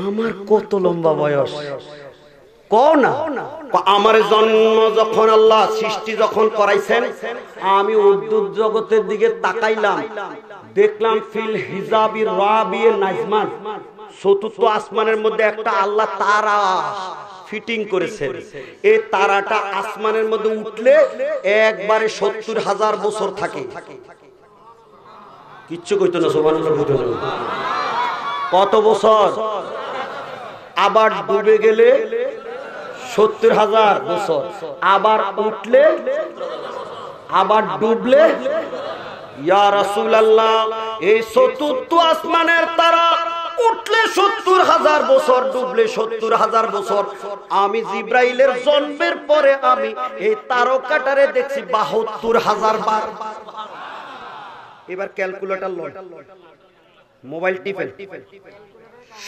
A: আমার কত লম্বা বয়স? কও না। আমার জন্ম যখন আল্লাহ সৃষ্টি যখন করাইছেন, আমি উদ্যুত জগতের দিকে তাকাইলাম, দেখলাম ফিল হিজাবি রাবি নাজমান, চতুর্থ আসমানের মধ্যে একটা আল্লাহ তারা ফিটিং করেছেন। এই তারাটা আসমানের মধ্যে উঠলে একবারে 70,000 বছর থাকে। কিচ্ছু কইতো না, সুবহানাল্লাহ কইতো না। কত বছর? আবার ডুবে গেলে 70,000 বছর, আবার উঠলে, আবার ডুবলে। ইয়া রাসূলুল্লাহ, এই চতুর্থ আসমানের তারা উঠলে 70,000 বছর, ডুবলে 70,000 বছর। আমি জিব্রাইলের জন্মের পরে আমি এই তারকাটারে দেখছি 72,000 বার। এবার ক্যালকুলেটর লয়, মোবাইল টিপেন,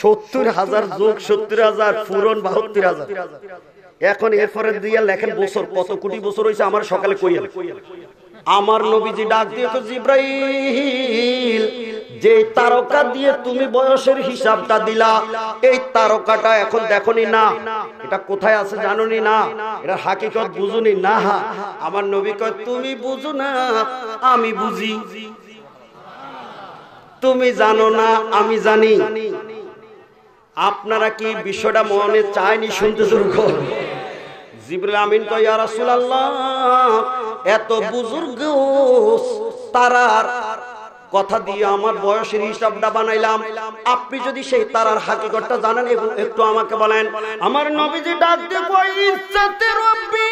A: 70,000 যোগ 70,000 পূরণ 72,000। এখন এরপরে দিয়া লেখেন বছর, কত কোটি বছর হয়েছে আমার সকালে কইয়েন। আমার নবীজি ডাক দিয়ে তো, জিব্রাইল, যে তারকা দিয়ে তুমি বয়সের হিসাবটা দিলা, এই তারকাটা এখন দেখনি না, এটা কোথায় আছে জানোনি না, এটা হাকিকত বুঝুনি না। আমার নবী কয়, তুমি বুঝো না আমি বুঝি, তুমি জানো না আমি জানি। আপনারা কি বিষয়টা মনে চায়নি শুনতে শুরু করুন। জিবরিল আমিন কয়, ইয়া রাসূলুল্লাহ, এত বুজুর্গ তারার কথা দিয়ে আমার বয়সের হিসাবটা বানাইলাম, আপনি যদি সেই তারার হাকিকতটা জানেন এবং একটু আমাকে বলেন। আমার নবীজি ডাক দিয়ে কয়, ইজ্জতে রব্বি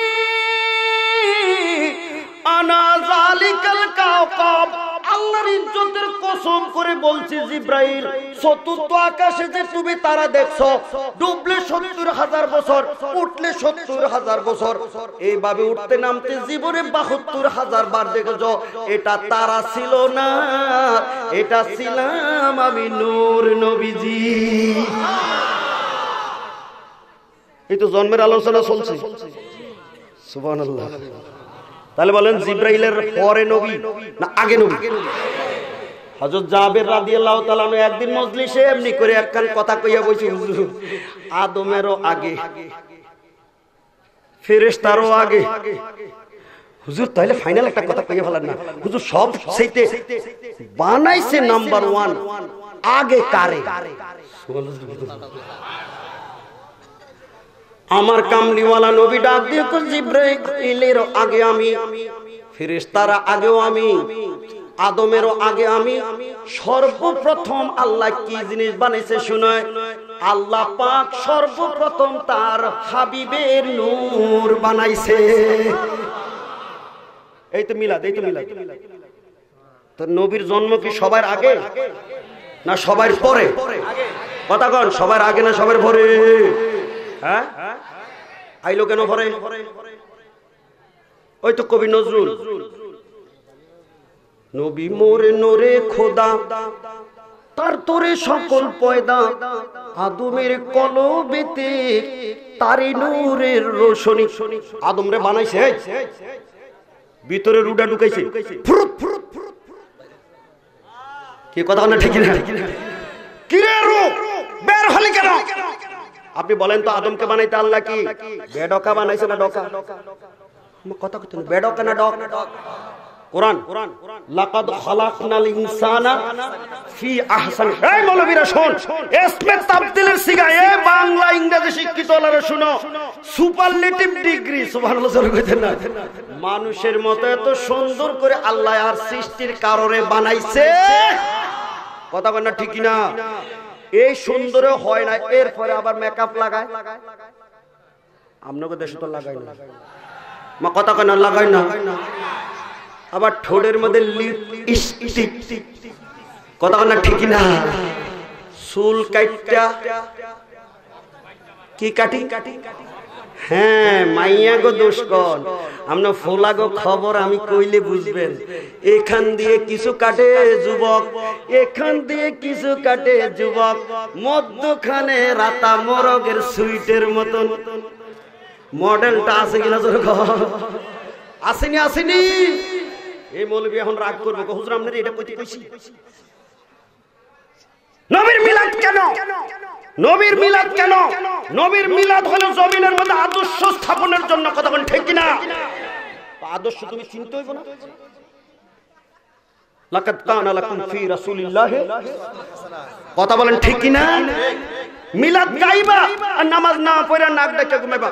A: আনা যালিকাল কাওকাব, আল্লাহর ইজ্জতের কসম করে বলছি জিব্রাইল, চতুর্থ আকাশে যে তুমি তারা দেখছো, ডুবলে 70,000 বছর, উঠলে 70,000 বছর, এইভাবে উঠতে নামতে জীবনে 72,000 বার দেখেছো। এটা তারা ছিল না, এটা ছিলাম আমি, নূর নবীজি। এই তো জন্মের আলোচনা চলছে, সুবহানাল্লাহ। তাহলে বলেন, জিব্রাইলের পরে নবী না আগে নবী? হযরত জাবের রাদিয়াল্লাহু তাআলা একদিন মজলিসে এমনি করে একখান কথা কইয়া বসে, হুজুর আদমেরও আগে, ফেরেশতারও আগে। হুজুর তাহলে ফাইনাল একটা কথা কইয়া ফেলেন না, হুজুর সব সেইতে বানাইছে নাম্বার 1, আগে কারে? আমার কামলিওয়ালা নবী ডাক দিয়ে কই, জিব্রাইলের আগে আমি, ফেরেশতারা আগেও আমি, আদমেরও আগে আমি। সর্বপ্রথম আল্লাহ কি জিনিস বানাইছে শুনায়? আল্লাহ পাক সর্বপ্রথম তার হাবিবের নূর বানাইছে। এই তো মিলাদ, এই তো মিলাদ। তো নবীর জন্ম কি সবার আগে না সবার পরে? কথা কন, সবার আগে না সবার পরে? হ্যাঁ, আইলো কেন পরে? ওই তো কবি নজরুল, নবী মোরে নোরে খোদা, তার তোরে সকল পয়দা, আদমের কলবেতে তারি নূরের রোশনী। আদম রে বানাইছে, ভিতরে রুডা ঢুকাইছে, ফুরুত ফুরুত ফুরুত। কি কথা না? ঠিক না? কি রে রু বের হলি কেন? আপনি বলেন তো, আদমকে বানাইতে আল্লাহ কি বেডকা বানাইছে না ডকা? কথা কইতে না, বেডকা না ডক? কোরআন, লাকাদ খালাকনাল ইনসানা ফি আহসানি। এই মৌলবীরা শুন, ইসমে তাবদীলের সিগা, এই বাংলা ইংরেজি শিক্ষিত হলারে শুনো, সুপারলেটিভ ডিগ্রি। সুবহানাল্লাহ জোরে কইতেন না? মানুষের মতো এত সুন্দর করে আল্লাহ আর সৃষ্টির কারণে বানাইছে। কথা বল না, ঠিক না? এই সুন্দরে হয় না, এরপরে আবার মেকআপ লাগায়। আপনাকে দেশে তো লাগাই না, মা কথা কেন লাগাই না? আবার ঠোঁটের মধ্যে লিপস্টিক, কথা কেন ঠিক না? চুল কাটা কি কাটি? হ্যাঁ, মাইয়া গো দুষ্কন, আমরা ফোলা গো খবর আমি কইলে বুঝবেন। এখান দিয়ে কিছু কাটে যুবক, এখান দিয়ে কিছু কাটে যুবক, মধ্যখানে রাতা মোরগের সুইটের মতন। মডেলটা আছে কিনা জোরে কও? আসেনি? আসেনি? এই মৌলবি এখন রাগ করবে, হুজুর আপনারা এটা কইতে কইছি। নবীর মিলাদ কেন? নবীর মিলাদ কেন? নবীর মিলাদ হলো জমিনের মধ্যে আদর্শ স্থাপনের জন্য। কথা বলেন ঠিক কিনা? আদর্শ তুমি চিনতে হইব না? লাকাদ কানা লাকুম ফি রাসূলিল্লাহি, কথা বলেন ঠিক কিনা? মিলাদ গাইবা আর নামাজ না পড়ে নাক ডাকে ঘুমাইবা।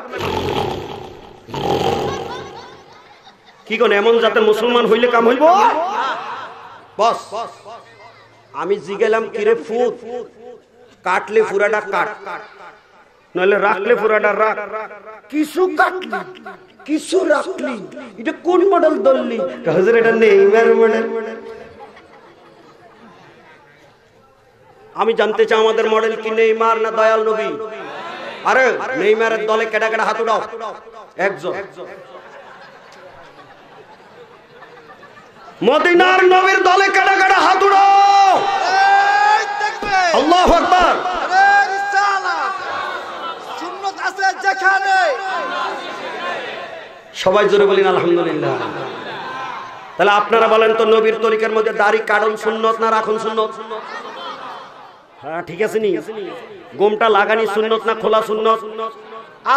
A: কি কোন এমন জাতের মুসলমান হইলে কাম হইব? বস আমি জিগেলাম কিরে ফুট, কাটলে পুরাটা কাট, নইলে রাখলে পুরাটা রাখ। কিছু কাটলি কিছু রাখলি, এটা কোন মডেল ধরলি? হুজুর এটা নেইমার মডেল। আমি জানতে চাই আমাদের মডেল কি নেইমার না দয়াল নবী? আরে নেইমারের দলে কেডা কেডা হাত উঠাও, একজন। মদিনার নবীর দলে কেডা কেডা হাত উঠাও। আল্লাহু আকবার। সুন্নাত আছে যেখানে, সবাই জোরে বলেন আলহামদুলিল্লাহ। তাহলে আপনারা বলেন তো, নবীর তরিকার মধ্যে দাড়ি কাটন সুন্নত না রাখুন সুন্নত? হ্যাঁ ঠিক আছে নি? গোমটা লাগানি সুন্নত না খোলা সুন্নত?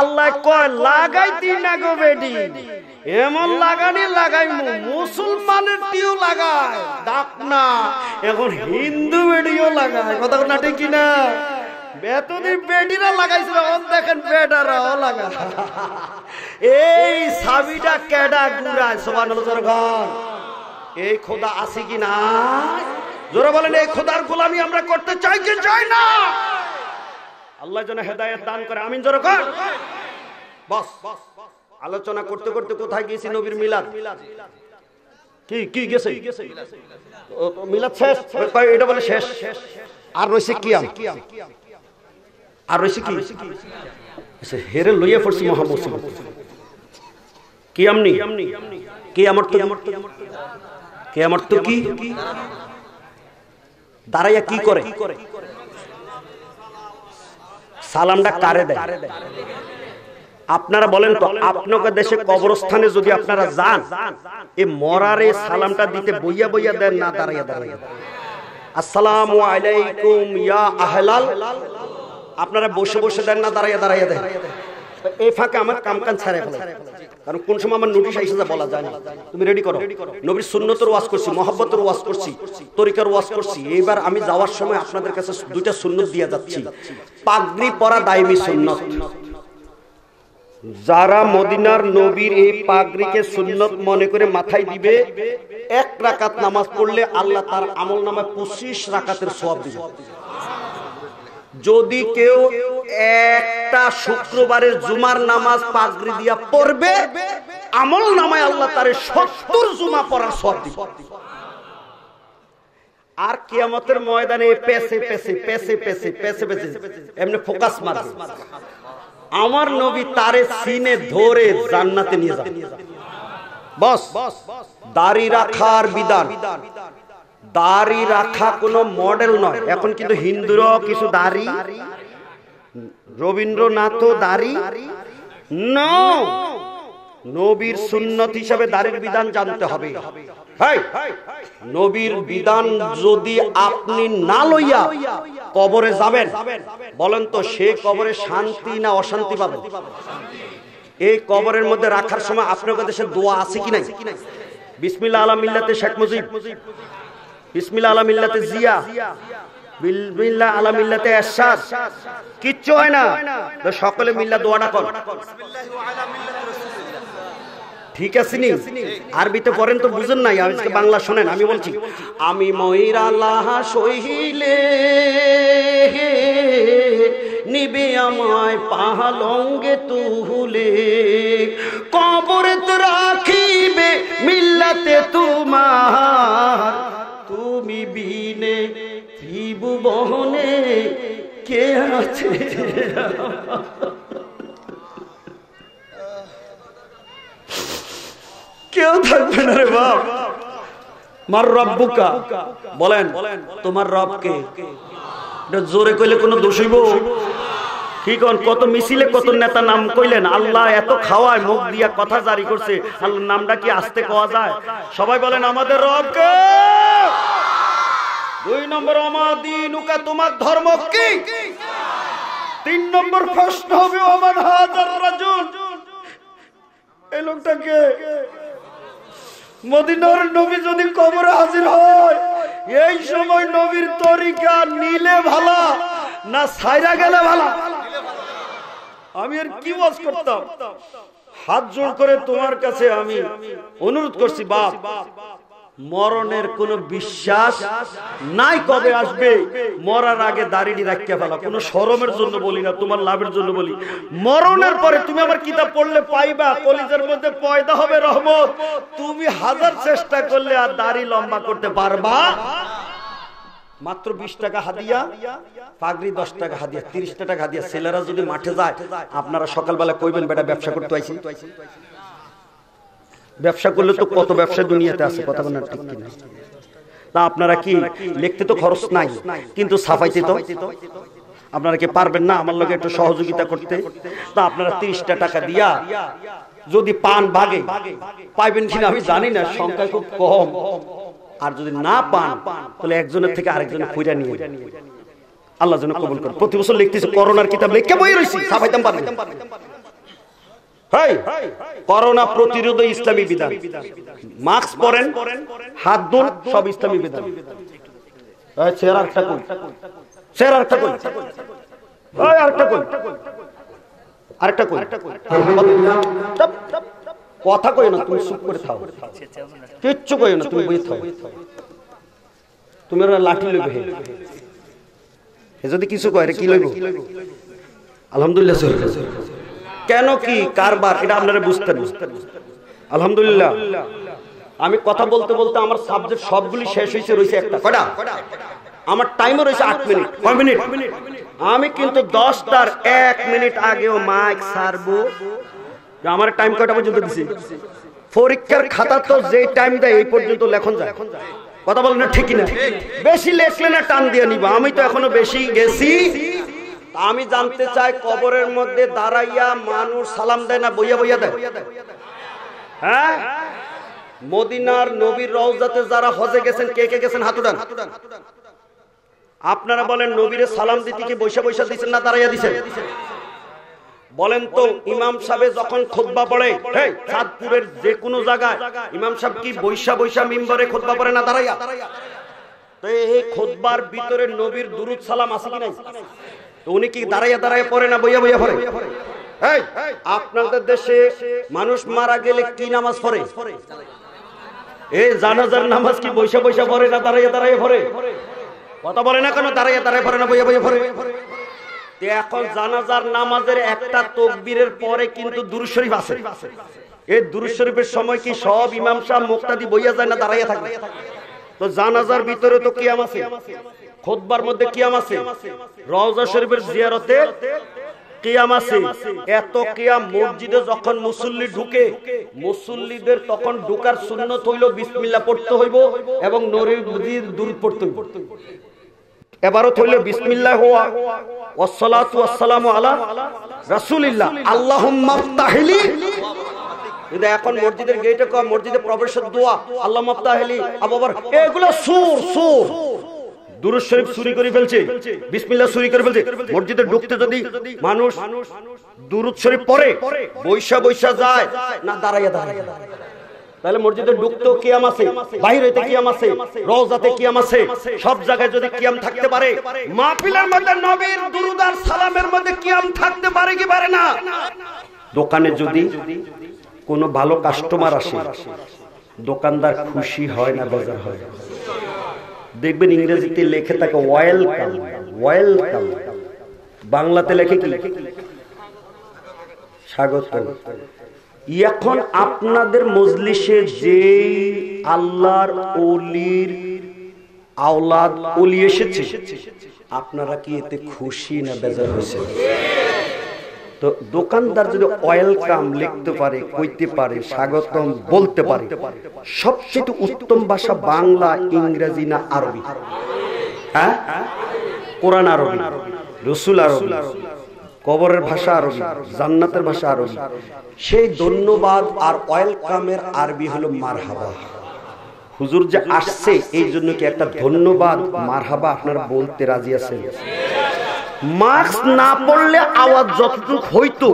A: আল্লাহ কয় লাগাইতি না গো বেডি, এমন লাগানি লাগাইমু মুসলমানের টিও লাগায় ডাক না, এখন হিন্দু বেডিও লাগায়। কথা না ঠিক কিনা? বেতনি বেডিরা লাগাইছিল, ওন দেখেন বেডারাও লাগায়। এই সাবিটা কেডা গুড়ায়? সুবহানাল্লাহ জোরে বল। এই খোদা আছে কি না? জোরে বলেন, এই খোদার গোলামি আমরা করতে চাই কি চাই না? আল্লাহ যেন হেদায়েত দান করে, আমিন জোরে কর। বস আলোচনা করতে করতে কোথায় গেছি? নবীর মিলাদ। কি কি গেছে? মিলাদ শেষ, এটা বলে শেষ। আর রইছে কিয়াম, আর রইছে কি? হেরে লইয়া পড়ছি মহামুসিবত। কিয়াম নি, কিয়ামত তো, কিয়ামত তো কি? দাঁড়াইয়া কি করে? সালামটা কারে দেয়? আপনারা বলেন তো, আপনাদের দেশে কবরস্থানে যদি আপনারা যান, এই মরারে সালামটা দিতে বইয়া বইয়া দেন না দাঁড়াইয়া দাঁড়াইয়া? আসসালামু আলাইকুম ইয়া আহলাল, আপনারা বসে বসে দেন না দাঁড়াইয়া দাঁড়াইয়া দেন? এই ফাঁকে আমার কামকান ছাড়ে ফেলে, কারণ কোন সময় আমার নোটিশ আইসা যা বলা যায় না। তুমি রেডি করো। নবীর সুন্নতের ওয়াজ করছি, মহব্বতের ওয়াজ করছি, তরিকার ওয়াজ করছি। এইবার আমি যাওয়ার সময় আপনাদের কাছে দুইটা সুন্নত দিয়ে যাচ্ছি। পাগড়ি পরা দায়মি সুন্নত। যারা মদিনার নবীর এই পাগড়িকে সুন্নত মনে করে মাথায় দিবে, 1 রাকাত নামাজ পড়লে আল্লাহ তার আমল নামায় 25 রাকাতের সওয়াব দিবে। যদি কেউ একটা শুক্রবারের জুমার নামাজ পাগড়ি দিয়া পড়বে, আমল নামায় আল্লাহ তারে 70 জুমা পড়ার সওয়াব দিবে। আর কিয়ামতের ময়দানে পেছে পেছে পেছে পেছে পেছে পেছে এমনি ফোকাস মারবে, আমার নবী তারে সিনে ধরে জান্নাতে নিয়ে যাবে। বস দাড়ি রাখার বিধান, দাড়ি রাখা কোনো মডেল নয়। এখন কিন্তু হিন্দুরাও কিছু দাড়ি, রবীন্দ্রনাথও দাড়ি। নবীর সুন্নত হিসাবে দাড়ির বিধান জানতে হবে। নবীর বিধান যদি আপনি না লইয়া কবরে যাবেন, বলেন তো সে কবরে শান্তি না অশান্তি পাবেন? এই কবরের মধ্যে রাখার সময় আপনাদের দেশে দোয়া আছে কি নাই? বিসমিল্লাহ আলা মিল্লাতে শেখ মুজিব, বিসমিল্লাহ আলা মিল্লাতে জিয়া, বিসমিল্লাহ আলা মিল্লাতে এরশাদ, কিচ্ছু হয় না। তো সকলে মিল্লা দোয়াটা কর। ঠিক আছে নি? আরবিতে পড়েন তো বুঝেন নাই, আজকে বাংলা শুনেন। আমি বলছি, আমি ময়রা লাহা সহিলে নিবে আমায় পাহালঙ্গে তুলে, কবরে তো রাখিবে মিল্লাতে তোমার, তুমি বিনে ত্রিভুবনে কে আছে? কেউ থাকবে না রে বাপ। মার রব্বুকা, বলেন তোমার রব কে? এটা জোরে কইলে কোনো দোষ হইব? কি কোন? কত মিছিলে কত নেতা নাম কইলেন। আল্লাহ এত খাওয়ায়, মুখ দিয়া কথা জারি করছে, আল্লাহর নামটা কি আস্তে কোয়া যায়? সবাই বলেন আমাদের রব কে? 2 নম্বর আমার দিনুকা, তোমার ধর্ম কি? 3 নম্বর প্রশ্ন হবে ওমান হাজার রাজুল, এই লোকটাকে। মদিনার নবী যদি কবরে হাজির হয়, এই সময় নবীর তরিকা নিলে ভালো না সাইরা গেলে ভালো? আমি আর কি ওয়াজ করতাম? হাত জোড় করে তোমার কাছে আমি অনুরোধ করছি, বাপ, মরণের কোনো বিশ্বাস নাই কবে আসবে, মরার আগে দাড়িটি রাখিয়া ফেলা। কোনো শরমের জন্য বলি না, তোমার লাভের জন্য বলি। মরণের পরে তুমি আমার কিতাব পড়লে পাইবা, কলিজার মধ্যে পয়দা হবে রহমত। তুমি হাজার চেষ্টা করলে আর দাড়ি লম্বা করতে পারবা? মাত্র 20 টাকা হাদিয়া, পাগড়ি 10 টাকা হাদিয়া, 30 টাকা হাদিয়া। ছেলেরা যদি মাঠে যায়, আপনারা সকালবেলা কইবেন বেটা ব্যবসা করতে আইছি। ব্যবসা করলে তো কত ব্যবসা দুনিয়াতে আছে, কথা বলেন ঠিক কিনা? তা আপনারা কি লিখতে তো খরচ নাই, কিন্তু সাফাইতে তো আপনারা কি পারবেন না আমার লগে একটু সহযোগিতা করতে? তা আপনারা 30 টাকা দিয়া যদি পান ভাগে, পাইবেন কিনা আমি জানি না, সংখ্যা খুব কম। আর যদি না পান তাহলে একজনের থেকে আরেকজনে কইরা নিয়ে আল্লাহ যেন কবুল করে। প্রতি বছর লিখতেছে করোনার কিতাব লিখে বই রইছি, সাফাইতাম পারবেন। করোনা প্রতিরোধে ইসলামী বিধান, মাস্ক পরেন, হাত ধুন, সব ইসলামী বিধান। কথা কই না, তুমি চুপ করে থাও, কিচ্ছু কই না, তুমি বই থাও। তুমি লাঠি লইবে, যদি কিছু কয় কি লইব? আলহামদুলিল্লাহ। কেন কি কারবার এটা আপনারা বুঝতেন? আলহামদুলিল্লাহ। আমি কথা বলতে বলতে আমার সাবজেক্ট সবগুলি শেষ হয়েছে, রয়েছে একটা কয়টা, আমার টাইমও রয়েছে 8 মিনিট। কয় মিনিট? আমি কিন্তু 10টার 1 মিনিট আগেও মাইক ছাড়বো। আমার টাইম কয়টা পর্যন্ত দিছি? পরীক্ষার খাতা তো যে টাইম দেয় এই পর্যন্ত লেখন যায়। কথা বলেন না ঠিক না? বেশি লেখলে না টান দিয়ে নিবা। আমি তো এখনো বেশি গেছি। আমি জানতে চাই, কবরের মধ্যে দাঁড়াইয়া মানুষ সালাম দেয় না বইয়া বইয়া দেয়? হ্যাঁ, মদিনার নবীর রওজাতে যারা হজে গেছেন, কে কে গেছেন হাত উঠান। আপনারা বলেন, নবীরে সালাম দিতে কি বৈশা বৈশা দিচ্ছেন না দাঁড়াইয়া দিচ্ছেন? বলেন তো, ইমাম সাহেব যখন খুতবা পড়ে, চাঁদপুরের যে কোনো জায়গায় ইমাম সাহেব কি বৈশা বৈশা মিম্বরে খুতবা পড়ে না দাঁড়াইয়া? তো এই খুতবার ভিতরে নবীর দুরুদ সালাম আছে কি নাই? তো উনি কি দাঁড়াইয়া দাঁড়াইয়া পড়ে না বইয়া বইয়া পড়ে? আপনাদের দেশে মানুষ মারা গেলে কি নামাজ পড়ে? এই জানাজার নামাজ কি বৈশা বৈশা পড়ে না দাঁড়াইয়া দাঁড়াইয়া পড়ে? কথা বলে না কেন? দাঁড়াইয়া দাঁড়াইয়া পড়ে না বইয়া বইয়া পড়ে? এখন জানাজার নামাজের একটা তাকবীরের পরে কিন্তু দুরূদ শরীফ আছে। এই দুরূদ শরীফের সময় কি সব ইমাম সাহেব মুক্তাদি বইয়া যায় না দাঁড়াইয়া থাকে? তো জানাজার ভিতরে তো কিয়াম আছে, খুতবার মধ্যে কিয়াম আছে, রওজা শরীফের জিয়ারতে কিয়াম আছে। এত কিয়াম মসজিদে যখন মুসল্লি ঢুকে, মুসল্লিদের তখন ঢুকার সুন্নত হইল বিসমিল্লাহ পড়তে হইব এবং নবীর দুরূদ পড়তে হইব। এবারও হইল বিসমিল্লাহ ওয়াস সালাতু ওয়াস সালামু আলা রাসূলিল্লাহ আল্লাহুম্মা আফতাহিলি। কিন্তু এখন মসজিদের গেটে কম, মসজিদে প্রবেশের দোয়া আল্লাহুম্মা আফতাহিলি আবার এগুলো সুর দুরূদ শরীফ চুরি করে ফেলছে, বিসমিল্লাহ চুরি করে ফেলছে। মসজিদে ঢুকতে যদি মানুষ দুরূদ শরীফ পড়ে, বৈশা বৈশা যায় না দাঁড়াইয়া দাঁড়াইয়া, তাহলে মসজিদে ঢুকতেও কিয়াম আছে, বাইরে হইতে কিয়াম আছে, রওজাতে কিয়াম আছে। সব জায়গায় যদি কিয়াম থাকতে পারে, মাহফিলের মধ্যে নবীর দুরূদ আর সালামের মধ্যে কিয়াম থাকতে পারে কি পারে না? দোকানে যদি কোনো ভালো কাস্টমার আসে, দোকানদার খুশি হয় না বেজার হয়? দেখবেন ইংরেজিতে লেখে থাকে ওয়েলকাম, ওয়েলকাম। বাংলাতে লেখে কি? স্বাগত। এখন আপনাদের মজলিসে যে আল্লাহর ওলির আওলাদ ওলি এসেছে, আপনারা কি এতে খুশি না বেজার হয়েছে? তো দোকানদার যদি ওয়েলকাম লিখতে পারে, কইতে পারে, স্বাগতম বলতে পারে, সবচেয়ে উত্তম ভাষা বাংলা, ইংরেজি না আরবি? হ্যাঁ, কোরআন আরবি, রসুল আরবি, কবরের ভাষা আরবি, জান্নাতের ভাষা আরবি। সেই ধন্যবাদ আর ওয়েলকামের আরবি হলো মারহাবা। হুজুর যে আসছে এই জন্য কি একটা ধন্যবাদ মারহাবা আপনারা বলতে রাজি আছেন? মাস্ক না পড়লে আওয়াজ যতটুকু হইতো,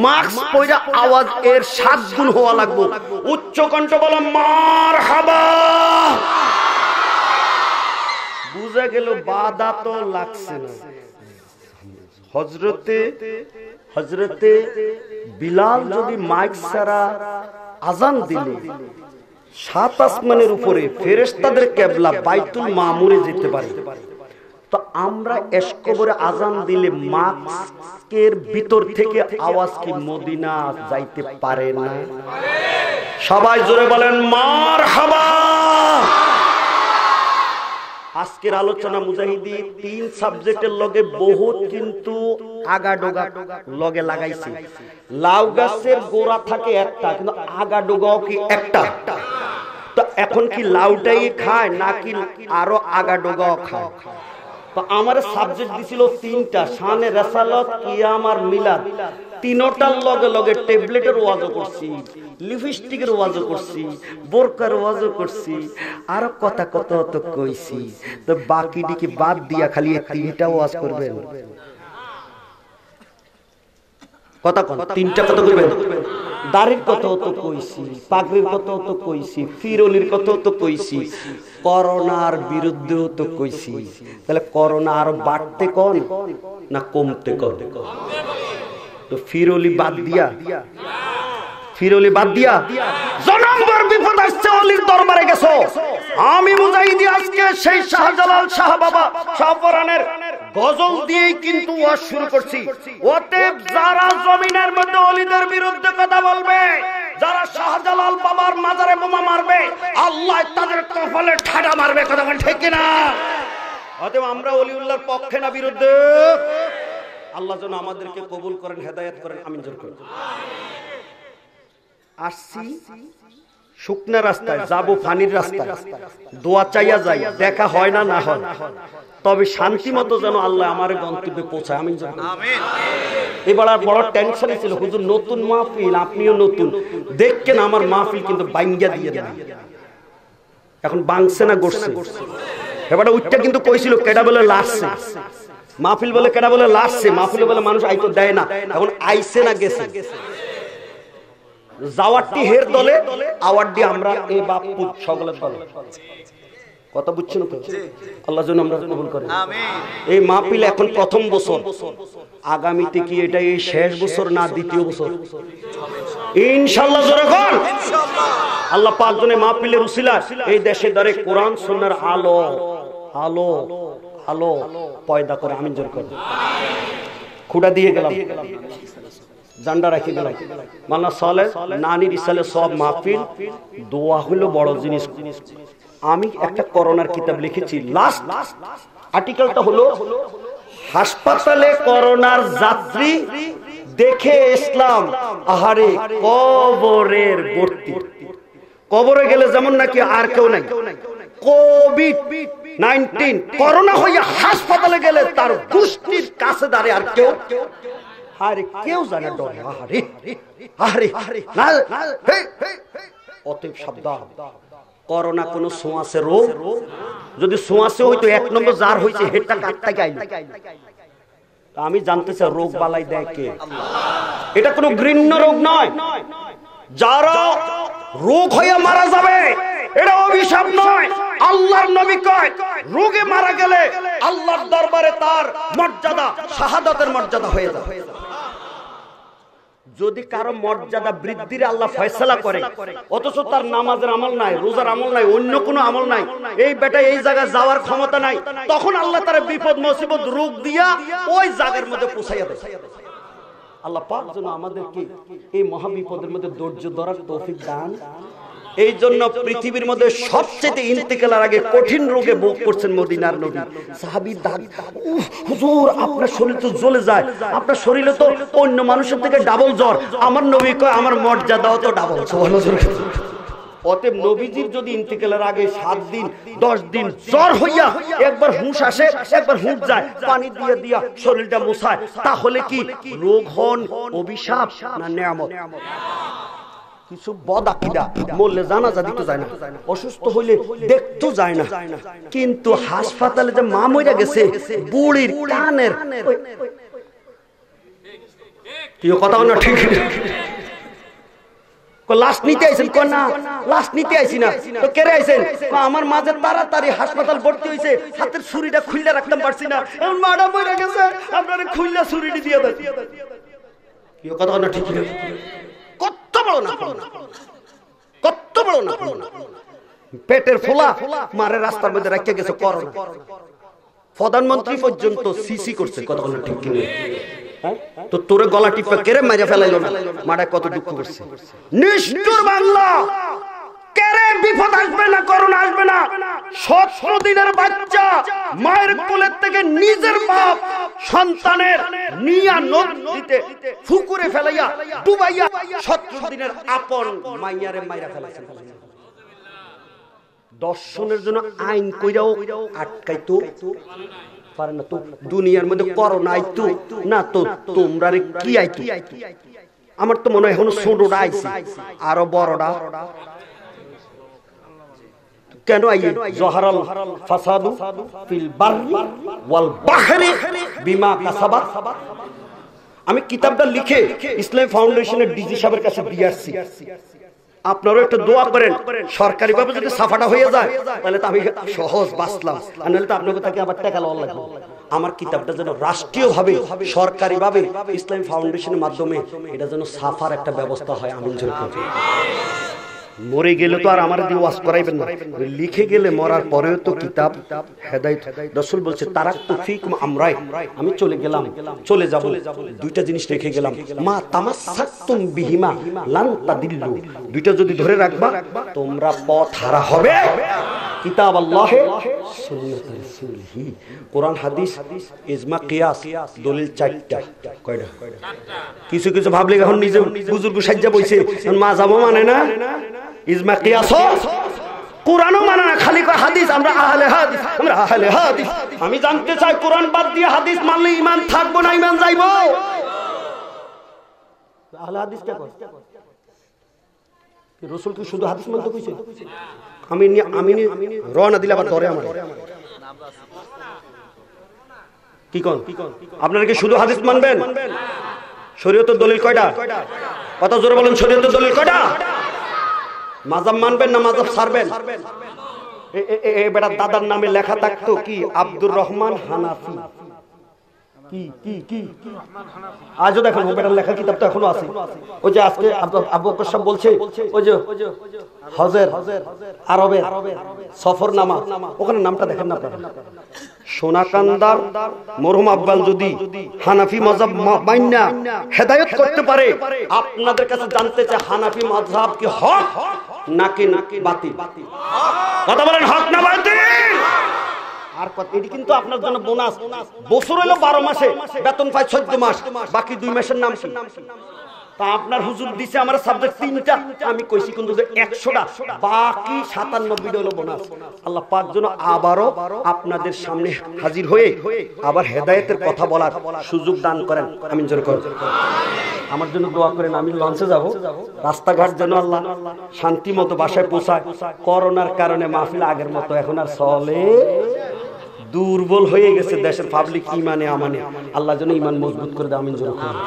A: মাস্ক পরে আওয়াজ এর 7 গুণ হওয়া লাগবে। উচ্চ কণ্ঠ বলো মারহাবা। বুঝা গেল? বাধা তো লাগছে না, হযরতে বিলাল যদি মাইক ছাড়া আজান দিলে 7 আসমানের উপরে ফেরেশতাদের কিবলা বাইতুল মামুরে যেতে পারে। তো আমরা এশকবরে আজান দিলে মাস্কের ভিতর থেকে আওয়াজ কি মদিনা যাইতে পারে না? সবাই জোরে বলেন মারহাবা। আজকের আলোচনা মুজাহিদি 3 সাবজেক্টের লগে বহুত কিন্তু আগাডোগা লগে লাগাইছি। লাউ গাছের গোড়া থাকে একটা, কিন্তু আগাডোগাও কি একটা? তো এখন কি লাউটাই খায় নাকি আরো আগাডোগাও খায়? তো আমার সাবজেক্ট দিছিল 3টা, শানে রিসালাত, কিয়াম আর মিলাদ। তিনটার লগে লগে ট্যাবলেটের ওয়াজও করছি, লিপস্টিকের ওয়াজও করছি, বোরকার ওয়াজও করছি, আর কথা কত তো কইছি। তো বাকিটিকে বাদ দিয়া খালি 3টা ওয়াজ করবেন? কথা কোন 3টা কত করবেন? দাড়ির কথা তো কইছি, পাগড়ির কথা তো কইছি, ফিরলির কথা তো কইছি, করোনার বিরুদ্ধেও তো কইছি। তাহলে করোনা আরো বাড়তে কোন না কমতে কোন? তো ফিরলি বাদ দিয়া জনমভর বিপদ আসছে, অলির দরবারে গেছো। আমি মুজাহিদি আজকে সেই শাহজালাল শাহ বাবা শাহপরানের গজল দিয়েই কিন্তু ওয়াজ শুরু করছি। অতএব যারা জমিনের মধ্যে অলিদের বিরুদ্ধে কথা বলবে, যারা শাহজালাল বাবার মাজারে বোমা মারবে, আল্লাহ তাদের কপালে ঠাডা মারবে। কথা বলেন ঠিক কিনা? অতএব আমরা অলিউল্লাহর পক্ষে না বিরুদ্ধে? আল্লাহ যেন আমাদেরকে কবুল করেন, হেদায়েত করেন, আমিন জোর করেন। আসছি শুকনা রাস্তায়, যাবো ফানির রাস্তায়, দোয়া চাইয়া যাই, দেখা হয় না না হয়, তবে শান্তি মতো যেন আল্লাহ আমার গন্তব্যে পৌঁছায়, আমিন জোর করেন। এবার আর বড় টেনশনে ছিল, হুজুর নতুন মাহফিল, আপনিও নতুন, দেখেন আমার মাহফিল কিন্তু বাইঙ্গা দিয়ে দেন। এখন বাংছে না গড়ছে? এবার ওইটা কিন্তু কইছিল কেডা বলে লাসছে মাহফিল, বলে কেডা বলে লাসছে মাহফিল, বলে মানুষ আইতো দেয় না। এখন আইছে না গেছে? যাওয়ারটি হের দলে, আওয়ারটি আমরা এই বাপু সকলের দলে। কথা বুঝছেন তো? আল্লাহ যেন আমরা কবুল করেন, আমিন। এই মাহফিল এখন প্রথম বছর, আগামীতে কি এটা এই শেষ বছর না দ্বিতীয় বছর? ইনশাআল্লাহ জোরে বল ইনশাআল্লাহ। আল্লাহ পাক জনে মাহফিলের উসিলা এই দেশে দরে কোরআন সুন্নাহর আলো আলো আলো পয়দা করে, আমিন জোর করেন। খুঁড়া দিয়ে গেলাম, জান্ডা রাখি গেলাম। মাওলানা সালেহ নানির ইসালে সব মাহফিল, দোয়া হলো বড় জিনিস। আমি একটা করোনার কিতাব লিখেছি, লাস্ট আর্টিকেলটা হলো হাসপাতালে করোনার যাত্রী দেখে ইসলাম আহারে কবরের ভর্তি। কবরে গেলে যেমন নাকি আর কেউ নাই, কোভিড-19 করোনা হইয়া হাসপাতালে গেলে তার গোষ্ঠীর কাছে দাঁড়িয়ে আর কেউ, আরে কেউ জানে ডরে, আরে আরে না। অতএব সাবধান, করোনা কোন ছোঁয়াচে রোগ। যদি ছোঁয়াচে হইতো 1 নম্বর যার হইছে হেডটা কাটতে গাইল। আমি জানতে চাই রোগ বালাই দেয় কে? এটা কোনো ঘৃণ্য রোগ নয়। যারা রোগ হইয়া মারা যাবে এটা অভিশাপ নয়। আল্লাহর নবী কয় রোগে মারা গেলে আল্লাহর দরবারে তার মর্যাদা শাহাদাতের মর্যাদা হয়ে যায়। যদি কারো মর্যাদা বৃদ্ধির আল্লাহ ফয়সালা করে, অথচ তার নামাজের আমল নাই, রোজার আমল নাই, অন্য কোনো আমল নাই, এই বেটা এই জায়গায় যাওয়ার ক্ষমতা নাই, তখন আল্লাহ তার বিপদ মুসিবত রোগ দিয়া ওই জায়গার মধ্যে পৌঁছাইয়া দেয়। আল্লাহ পাক যেন আমাদেরকে এই মহা বিপদের মধ্যে ধৈর্য ধরার তৌফিক দান। এই জন্য পৃথিবীর মধ্যে সবচেয়ে ইন্তেকালের আগে কঠিন রোগে ভোগ করছেন মদিনার নবী। সাহাবী দাগ, হুজুর আপনার শরীর তো জ্বলে যায়, আপনার শরীরে তো অন্য মানুষের থেকে ডাবল জ্বর। আমার নবী কয় আমার মর্যাদাও তো ডাবল। অতএব নবীজির যদি ইন্তেকালের আগে 7 দিন 10 দিন জ্বর হইয়া একবার হুঁশ আসে একবার হুঁশ যায়, পানি দিয়ে দিয়া শরীরটা মুছায়, তাহলে কি রোগ হন অভিশাপ না নিয়ামত? কিছু বদ আকীদা মরলে জানাজা দিতে যায় না, অসুস্থ হইলে দেখতে যায় না, কিন্তু হাসপাতালে যে মা মইরা গেছে বুড়ির কানের কি কথা না ঠিক লাশ নিতে আইছেন? কোন না, লাশ নিতে আইছি না। তো কেড়ে আইছেন? আমার মাঝে তাড়াতাড়ি হাসপাতাল ভর্তি হইছে, হাতের ছুরিটা খুইলা রাখতে পারছি না, এখন মাডা মরে গেছে, আপনারা খুইলা ছুরিটি দিয়ে দেন। কি কথা না? ঠিক না? কত বড় না, কত বড় না, পেটের ফোলা মারে রাস্তার মধ্যে রেখে গেছে করোনা। প্রধানমন্ত্রী পর্যন্ত সিসি করছে। কথা বলে ঠিক কি? তো তোরে গলা টিপা কেড়ে মেরে ফেলাইলো না, মারা কত দুঃখ করছে। নিষ্ঠুর বাংলা, কেড়ে বিপদ আসবে না, করোনা আসবে না। 17 দিনের বাচ্চা মায়ের কোলের থেকে নিজের বাপ সন্তানের নিয়া নদীতে ফুকুরে ফেলাইয়া ডুবাইয়া 17 দিনের আপন মাইয়ারে মাইরা ফেলাইছে। দর্শনের জন্য আইন কইরাও আটকাইতো পারে না। তো দুনিয়ার মধ্যে করোনা আইতো না, তো তোমরা কি আইতো? আমার তো মনে হয় এখনো ছোটটা আইছে, আরো বড়টা কেন আইয়ে? জহারাল ফাসাদু ফিল বাররি ওয়াল বাহরি বিমা কাসাবাত। আমি কিতাবটা লিখে ইসলাম ফাউন্ডেশনের ডিজি সাহেবের কাছে দিয়ে আসছি। আপনারও একটু দোয়া করেন, সরকারি ভাবে যদি সাফাটা হয়ে যায় তাহলে তো আমি সহজ বাঁচলাম, আর নাহলে তো আপনাকে তাকে আবার টাকা লওয়া লাগবে। আমার কিতাবটা যেন রাষ্ট্রীয় ভাবে, সরকারি ভাবে, ইসলামী ফাউন্ডেশনের মাধ্যমে এটা যেন সাফার একটা ব্যবস্থা হয়। আমি মরে গেলে তো আর আমার দিয়ে ওয়াজ করাইবেন না, লিখে গেলে মরার পরেও তো কিতাব হেদায়েত। রাসূল বলছে তারাকতু ফীকুম আমরাইন, আমি চলে গেলাম, চলে যাব, দুইটা জিনিস রেখে গেলাম, মা তামাসসাকতুম বিহিমা লান তাদিল্লু, দুইটা যদি ধরে রাখবা তোমরা পথ হারা হবে। কিতাব আল্লাহে সুন্নাত রাসূলিহি, কোরআন হাদিস ইজমা কিয়াস দলিল 4টা। কয়টা? কিছু কিছু ভাবলে এখন নিজে বুজুর্গ সাজ্জা বইছে, মা যাবো মানে না, ইজমা কিয়াস কোরআনও মানে না, খালি কয় হাদিস। আমরা আহলে হাদিস, আমরা আহলে হাদিস। আমি জানতে চাই কোরআন বাদ দিয়ে হাদিস মানলে ঈমান থাকবো না ঈমান যাইবো? আহলে হাদিস কে কয়? রাসূল কি শুধু হাদিস মানতে কইছে? আমি রওনা দিলে আবার ধরে আমার কি কোন? আপনারা কি শুধু হাদিস মানবেন? শরীয়তের দলিল কয়টা? কত জোরে বলেন, শরীয়তের দলিল কয়টা? মাযহাব মানবেন না মাযহাব ছাড়বেন? বেটা দাদার নামে লেখা থাকতো কি আব্দুর রহমান হানাফি, আজও দেখেন বেটার লেখা কিতাব তো এখনো আছে। ওই যে আজকে আবু বকর সাহেব বলছে, ওই যে হজের আরবের সফরনামা, ওখানে নামটা দেখেন না আপনারা। সোনাকান্দার মরহুম আব্বাল যদি হানাফি মাযহাব মাইন্না হেদায়েত করতে পারে, আপনাদের কাছে জানতে চাই হানাফি মাযহাব কি হক নাকি বাতিল? কথা বলেন, হক না বাতিল? আর এটি কিন্তু আপনার জন্য বোনাস। বছর হলো 12 মাসে বেতন পায় 14 মাস, বাকি 2 মাসের নাম কি? তা আপনার হুজুর দিছে আমার সাবজেক্ট 3টা, আমি কইছি কিন্তু যে 100টা, বাকি 97টা হলো বোনাস। আল্লাহ পাক যেন আবারও আপনাদের সামনে হাজির হয়ে আবার হেদায়েতের কথা বলার সুযোগ দান করেন। আমিন জোরে করেন। আমার জন্য দোয়া করেন, আমি লঞ্চে যাব, রাস্তাঘাট যেন আল্লাহ শান্তি মতো বাসায় পৌঁছায়। করোনার কারণে মাহফিল আগের মতো এখন আর চলে, দুর্বল হয়ে গেছে দেশের পাবলিক ইমানে আমানে। আল্লাহ যেন ইমান মজবুত করে দেয়। আমিন জোরে করেন।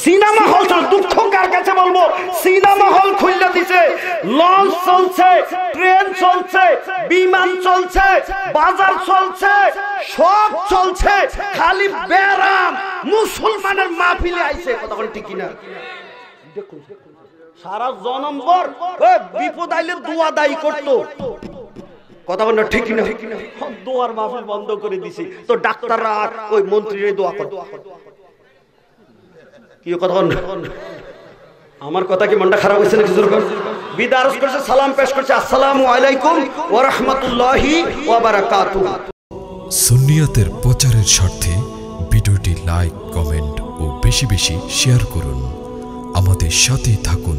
A: সিনেমা হল চলছে, দুঃখ কার কাছে বলবো, সিনেমা হল খুললে দিছে, লঞ্চ চলছে, ট্রেন চলছে, বিমান চলছে, বাজার চলছে, সব চলছে, খালি বেরাম মুসলমানের মাহফিলে আইছে। কথা বলেন ঠিক কিনা? দেখুন সারা জনম্বর বিপদ আইলে দোয়া দায়ী করতো। কথা বলেন ঠিক কিনা? দোয়ার মাহফিল বন্ধ করে দিছে, তো ডাক্তাররা ওই মন্ত্রীর দোয়া করতো। কি কথা? আমার কথা কি মনটা খারাপ হয়েছে নাকি? বিদায় আরজ করছে, সালাম পেশ করছে, আসসালামু আলাইকুম ওয়া রাহমাতুল্লাহি ওয়া বারাকাতুহু।
B: সুন্নিয়াতের প্রচারের স্বার্থে ভিডিওটি লাইক, কমেন্ট ও বেশি বেশি শেয়ার করুন। আমাদের সাথেই থাকুন।